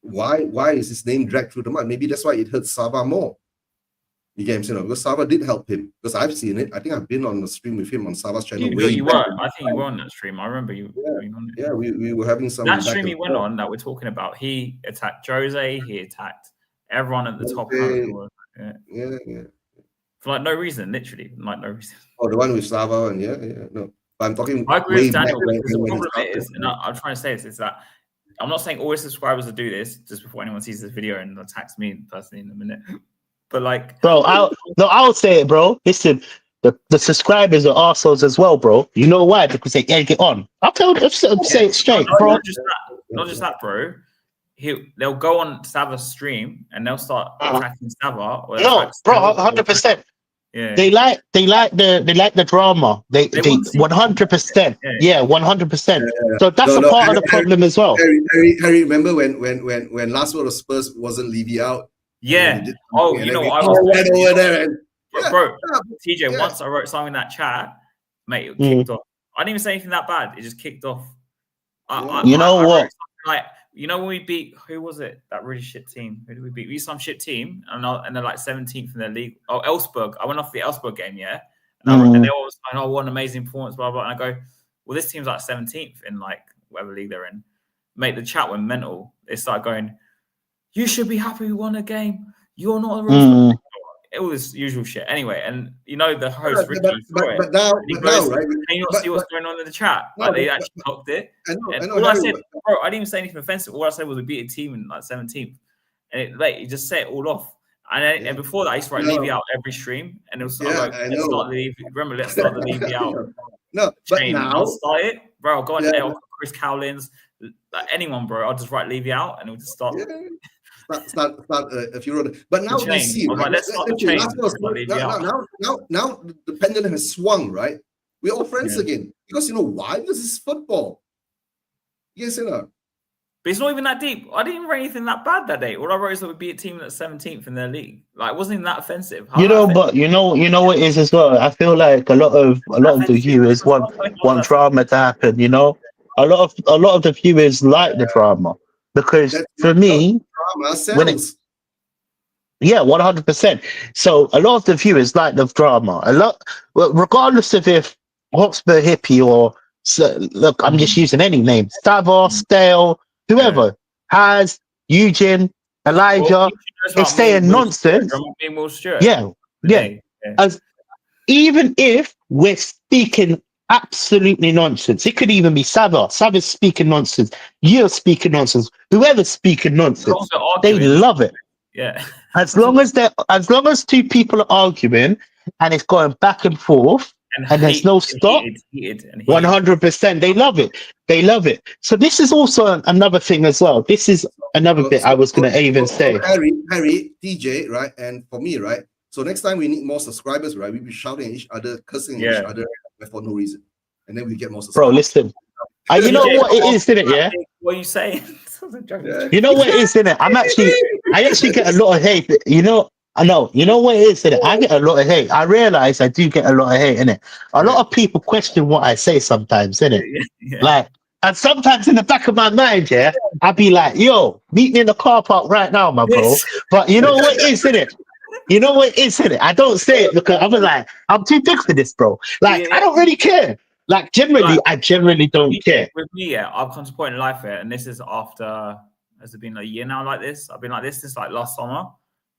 why is his name dragged through the mud? Maybe that's why it hurts Sava more. You get him saying, because Sava did help him. Because I've seen it. I think I've been on the stream with him on Sava's channel. You were. I think you were on that stream. I remember you being on it. Yeah, we were having some. That stream he went on that we're talking about, he attacked Jose, he attacked everyone at the top. Yeah. For like no reason, literally, like no reason. Oh, the one with Sava and no. But I'm talking. I agree with Daniel. The problem is, and I'm trying to say this, is that I'm not saying all his subscribers will do this just before anyone sees this video and attacks me personally in a minute. But like, bro, I'll say it, bro. Listen, the subscribers are arseholes as well, bro. You know why? Because they can't get on. I'll say it straight, bro. Not just that, bro. they'll go on Sava's stream and they'll start attacking Sava. Or No, bro, 100%. Yeah. They like the drama. They 100%. Yeah, 100%. So that's a part of the problem as well. Harry, remember when last word of Spurs wasn't Levy out? Yeah. Oh, you know what? I was right over there. Bro, TJ, once I wrote something in that chat, mate, it kicked off. I didn't even say anything that bad. It just kicked off. You know what? Like, you know when we beat, who was it? That really shit team. Who did we beat? We beat some shit team, and they're like 17th in their league. Oh, Elfsberg. I went off the Elfsberg game, yeah. And they all was like, "Oh, what an amazing performance!" Blah blah. And I go, "Well, this team's like 17th in like whatever league they're in." Mate, the chat went mental. They started going, "You should be happy we won a game. You're not a real." All this usual shit. Anyway, and you know the host Ricky but now, right? Can you not see what's going on in the chat? Like they actually clocked it. I know. All I said, bro, I didn't even say anything offensive. All I said was we beat a team in like 17th, and it just set it all off. And before that, I used to write Levy out every stream, and it was like, let's start Levy. Remember, let's start the Levy out. No, but now I'll start it, bro. I'll go on there, Chris Cowlins, like anyone, bro. I'll just write Levy out, and it'll just start. Start if you wrote it. But now we see, right? Let's start the chain. Now the pendulum has swung, right? We're all friends again. Because you know why? Because it's football. Yes, you know. But it's not even that deep. I didn't even write anything that bad that day. All I wrote is that we'd be a team that's 17th in their league. Like, it wasn't even that offensive. But you know what it is as well. I feel like a lot of the viewers want drama to happen. You know, a lot of the viewers like the drama because for me, drama sells. 100%. So a lot of the viewers like the drama. Regardless of if Hotspur Hippie or look, I'm just using any name, Sava, Stale, whoever has Eugene, Elijah, is saying nonsense. As even if we're speaking absolutely nonsense, it could even be Sava's speaking nonsense, you're speaking nonsense, whoever's speaking nonsense, they love it. Yeah. As long as two people are arguing and it's going back and forth and there's no stop, 100%, they love it. They love it. So this is also another thing as well. This is another bit I was going to even say. Harry, TJ, right? And for me, right? So next time we need more subscribers, right? We'll be shouting at each other, cursing at each other for no reason. And then we get more subscribers. Bro, listen. You know what it is, isn't it? Yeah. What are you saying? You know what it is, isn't it? I actually get a lot of hate. You know what it is, isn't it? I get a lot of hate. I realize I do get a lot of hate, innit? A lot of people question what I say sometimes, innit? Like, and sometimes in the back of my mind, I'll be like, yo, meet me in the car park right now, my bro. But you know what it is, innit? You know what it is, innit? I don't say it because I'm like, I'm too big for this, bro. Like, I don't really care. Like, I generally don't care. With me, I've come to a point in life and this is after, has it been a year now like this? I've been like this since like last summer.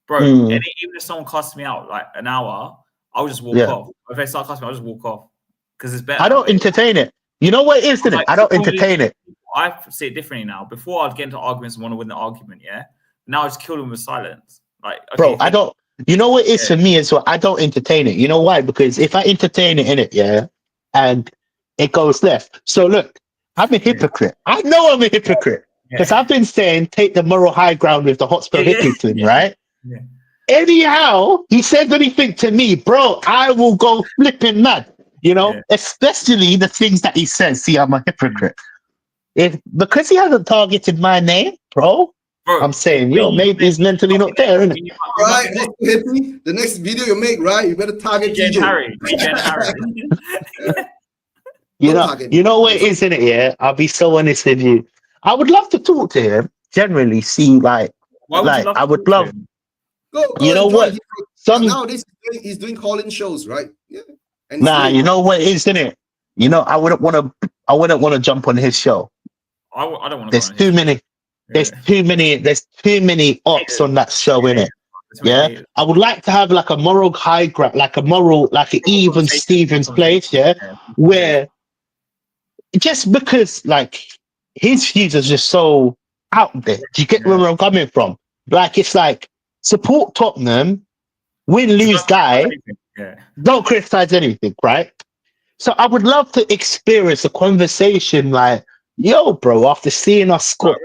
Bro, and even if someone cussed me out like an hour, I'll just walk off. If they start cussing me, I'll just walk off. Because it's better. I don't entertain it. You know what it is, isn't it? I don't entertain it. I see it differently now. Before I'd get into arguments and want to win the argument, Now I just kill them with silence. Like, okay, bro, I don't. You know what it is for me as well? I don't entertain it. You know why? Because if I entertain it in it, and it goes left. So look, I'm a hypocrite. I know I'm a hypocrite because I've been saying take the moral high ground with the Hotspur Hippie thing, right? Yeah. Anyhow, he says anything to me, bro, I will go flipping mad. You know, especially the things that he says. See, I'm a hypocrite. Because he hasn't targeted my name, bro. I'm saying, yo, maybe he's mentally not there, isn't it? Right, the next video you make, right? You better target TJ. Harry. You know what it is, isn't it? Yeah, I'll be so honest with you. I would love to talk to him. Generally, see, like, I would love. Go, you know what? Nowadays he's doing call-in shows, right? Yeah. And you know what it is, isn't it? You know, I wouldn't want to jump on his show. I don't want to. There's too many. There's too many ops on that show, innit? Yeah, I would like to have like a moral high ground, like an even Stevens place, where just because like his views are just so out there. Do you get where I'm coming from? Like, it's like support Tottenham, win, lose, die. Don't criticize anything, right? So I would love to experience a conversation like, yo, bro, after seeing us score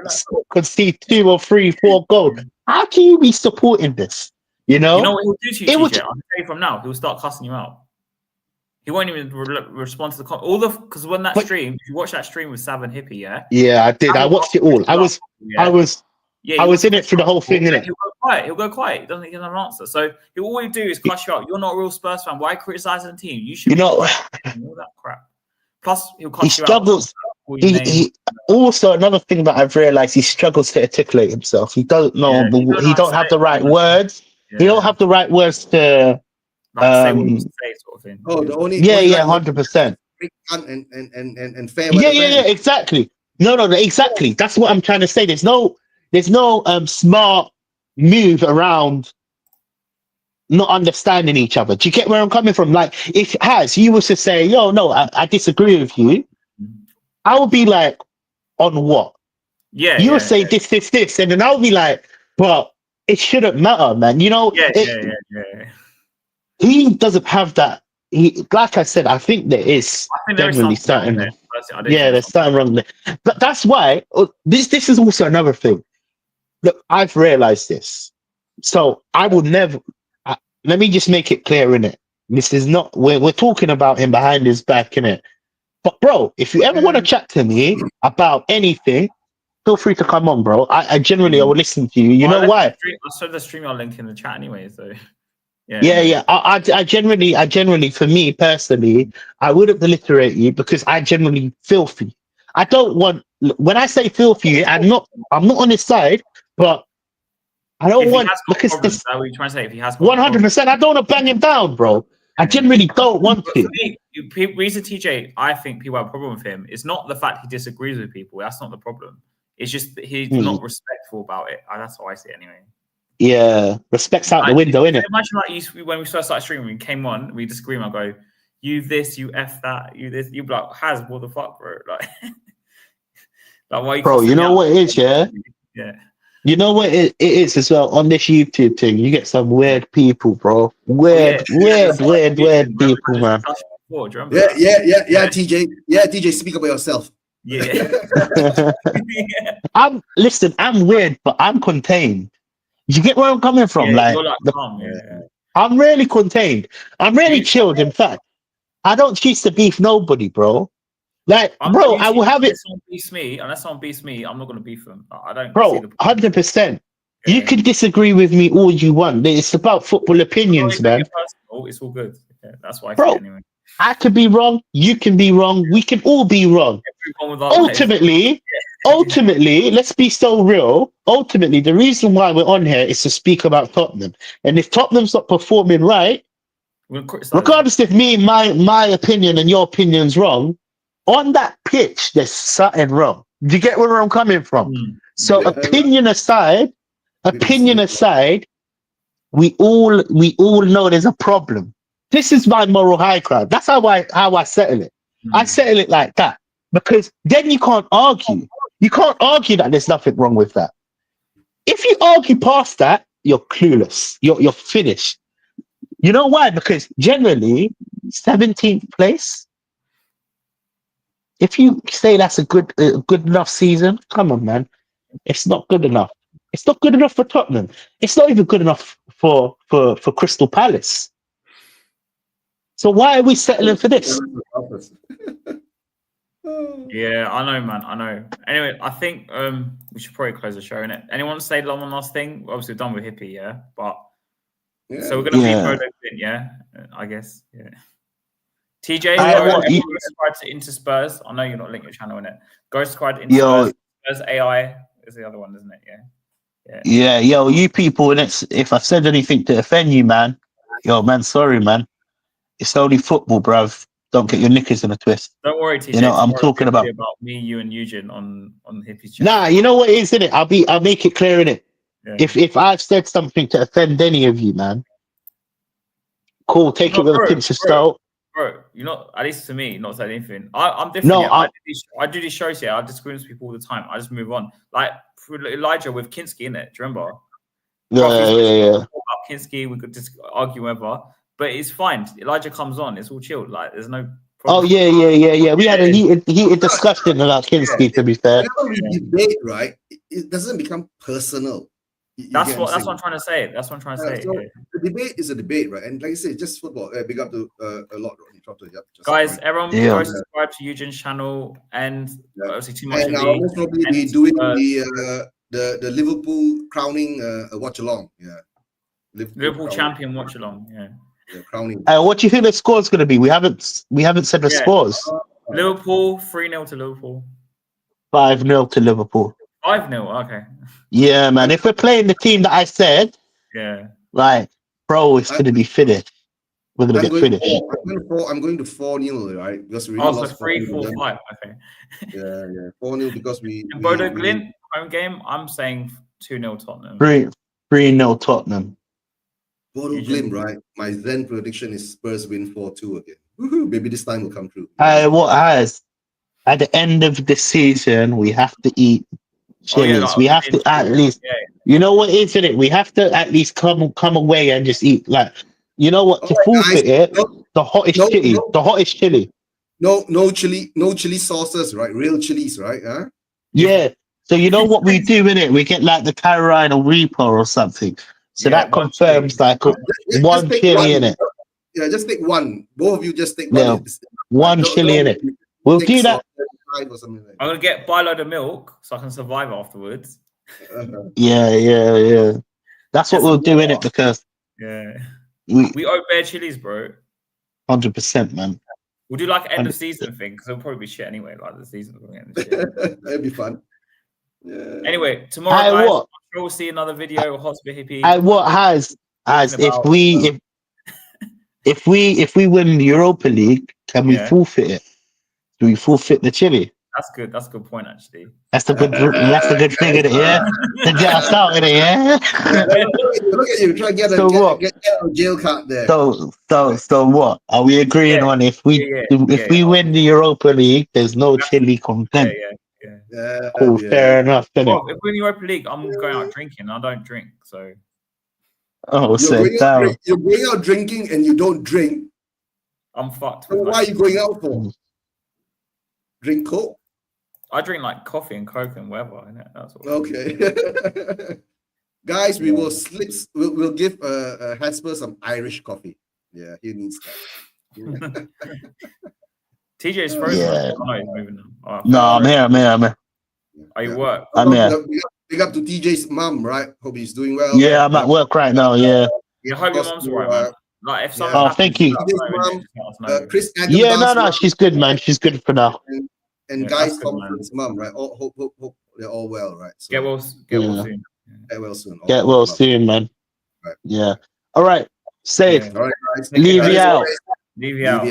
concede 2 or 3, 4 goals. How can you be supporting this? You know what he'll do to you, TJ? I'll tell you from now. He'll start cussing you out. He won't even respond to the because when that stream, if you watch that stream with Sav and Hippie, yeah, I did. I watched it all. I was in it for the whole thing, innit? He'll go quiet. He'll go quiet. He doesn't give an answer. So all he do is cuss you out. You're not a real Spurs fan. Why criticizing the team? You should be all that crap. Plus, he'll cuss you struggles. out. He also, another thing that I've realized, he struggles to articulate himself. He don't know. He don't have the right words. Yeah. He don't have the right words to say what you say, sort of thing. Oh, the only 100%. And fair. Yeah, exactly. No, exactly. That's what I'm trying to say. There's no smart move around not understanding each other. Do you get where I'm coming from? Like, if you was to say, yo, no, I disagree with you, I would be like, on what? Yeah. You would say this, and then I would be like, but it shouldn't matter, man. You know, he doesn't have that. Like I said, I think there is generally something. There's something wrong there. But that's why this is also another thing. Look, I've realized this. So I will never. Let me just make it clear, innit? This is not. We're talking about him behind his back, innit? But bro, if you ever want to chat to me about anything, feel free to come on, bro. I generally I will listen to you. You know why? I saw the stream link in the chat anyway, so. Yeah. I generally, for me personally, I wouldn't alliterate you because I generally feel for you. I don't want, when I say feel for you, I'm not on his side, but I don't want, because this, are we trying to say if he has 100%, I don't want to bang him down, bro. I generally don't want to. Reason TJ, I think people have a problem with him. It's not the fact he disagrees with people. That's not the problem. It's just that he's not respectful about it. That's how I see it anyway. Yeah, respect's out the window, innit? Imagine like when we first started streaming, we came on, we just scream, I go, you this, you F that, you this, you be like, Haz, what the fuck, bro? Like why you bro, you know what it is, yeah? Yeah. You know what it is as well, on this YouTube thing, you get some weird people, bro. Weird people, man. Yeah, TJ. Yeah, TJ, speak about yourself. Yeah. I'm weird, but I'm contained. You get where I'm coming from? I'm really contained. I'm really chilled. In fact, I don't choose to beef nobody, bro. Like, bro, I will have it. Unless someone beefs me, I'm not gonna beef them. I don't. Bro, 100%. You can disagree with me all you want. It's about football opinions, man. It's all good. Yeah, that's why I say it anyway. I could be wrong. You can be wrong. We can all be wrong. Ultimately, let's be so real. Ultimately, the reason why we're on here is to speak about Tottenham. And if Tottenham's not performing right, regardless if my opinion and your opinion's wrong, on that pitch, there's something wrong. Do you get where I'm coming from? So opinion aside, we all know there's a problem. This is my moral high ground. That's how I settle it. I settle it like that. Because then you can't argue. You can't argue that there's nothing wrong with that. If you argue past that, you're clueless. You're finished. You know why? Because generally, 17th place, if you say that's a good enough season, come on, man. It's not good enough. It's not good enough for Tottenham. It's not even good enough for Crystal Palace. So why are we settling for this? Yeah, I know, man. I know. Anyway, I think we should probably close the show, innit? Anyone say one last thing? Obviously, we're done with Hippie, yeah? But so we're going to be Prodo, yeah? I guess, yeah. TJ, go subscribe to Spurs. I know you're not linking your channel, innit? Go subscribe to Spurs. Spurs AI is the other one, isn't it? Yeah, yo, you people, if I've said anything to offend you, man, sorry, man. It's only football, bruv. Don't get your knickers in a twist. Don't worry, TJ. You know, I'm talking about me, you, and Eugene on Hippie's channel. Nah, you know what it is, innit? I'll make it clear, innit? Yeah. If I've said something to offend any of you, man, cool, take it with a pinch of salt. Bro, you're not, at least to me, not saying anything. I'm different. No, I do these shows here. I disagree with people all the time. I just move on. Like for Elijah with Kinski, innit? Do you remember? Yeah. About Kinski, we could just argue whatever. But it's fine. Elijah comes on. It's all chilled. Like there's no Oh yeah. We had a heated discussion about Kinski. To be fair, whenever we debate, right, it doesn't become personal. That's what I'm trying to say. That's what I'm trying to say. So the debate is a debate, right? And like I said, just football. Big up to a lot. Guys, everyone go subscribe to Eugene's channel, and obviously too much. And I'll most probably be doing the Liverpool crowning watch along. Yeah, Liverpool champion watch along. Yeah. Crowning. What do you think the score's going to be? We haven't said the scores. Liverpool 3-0 to Liverpool. 5-0 to Liverpool. 5-0. Okay. Yeah, man. If we're playing the team that I said, like, bro, it's going to be finished. We're going to get finished. I'm going to 4-0, right? Because we lost 3-4-5. Okay. Yeah. 4-0 because we. And Bodo Glint home game. I'm saying 2-0 Tottenham. 3-0 Tottenham. Bodo Glimt, right? My then prediction is Spurs win 4-2 again. Woohoo, maybe this time will come true. At the end of the season, we have to eat chilies. We have to at least, you know what, isn't it? We have to at least come away and just eat. Like, you know what? To forfeit it, the hottest chili. The hottest chili. No chili sauces, right? Real chilies, right? Huh? Yeah. So you know what we do in it? We get like the Carolina Reaper or something. So that confirms like one chili in it. Yeah, just take one. Both of you just take one. Yeah, one chili in it. We'll do that. I'm gonna get buy a load of milk so I can survive afterwards. Yeah. That's what we'll do in it because we owe bare chilies, bro. 100%, man. We'll do like end of season thing because it'll probably be shit anyway. Like the season's going to end shit. That'd be fun. Yeah. Anyway, tomorrow, guys, I'm sure we'll see another video of HazSpur Hippie. If we win the Europa League, can we forfeit it? Do we forfeit the chili? That's good. That's a good point, actually. That's a good thing in it, yeah. To get us out in it, yeah. Look at you, try to get a jail card there. So what? Are we agreeing on if we win the Europa League, there's no chili content? Yeah. Cool, fair enough. Well, if we're in the Europa League, I'm going out drinking. I don't drink, so. You're going out drinking and you don't drink. I'm fucked. So why are you going out for? Drink Coke? I drink like coffee and Coke and whatever. That's what okay. Guys, we will we'll give HazSpur some Irish coffee. Yeah, he needs that. TJ's frozen. Yeah. Oh, he's moving now. No, I'm here. Are you work? I'm here. Big up to TJ's mum, right? Hope he's doing well. Yeah, I'm at work right now. Yeah. I hope your mum's alright, man. Like if something thank you. Chris no, she's good, man. She's good for now. And guys, Tom's mum, right? Hope they're all well, right? So, get well soon. Get well soon. Get well soon, man. Right. Yeah. All right. Safe. Yeah. All right, guys. Leave you out. Leave you out.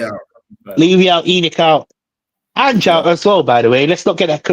Leave you out. Enoch out. And out as well, by the way. Let's not get that.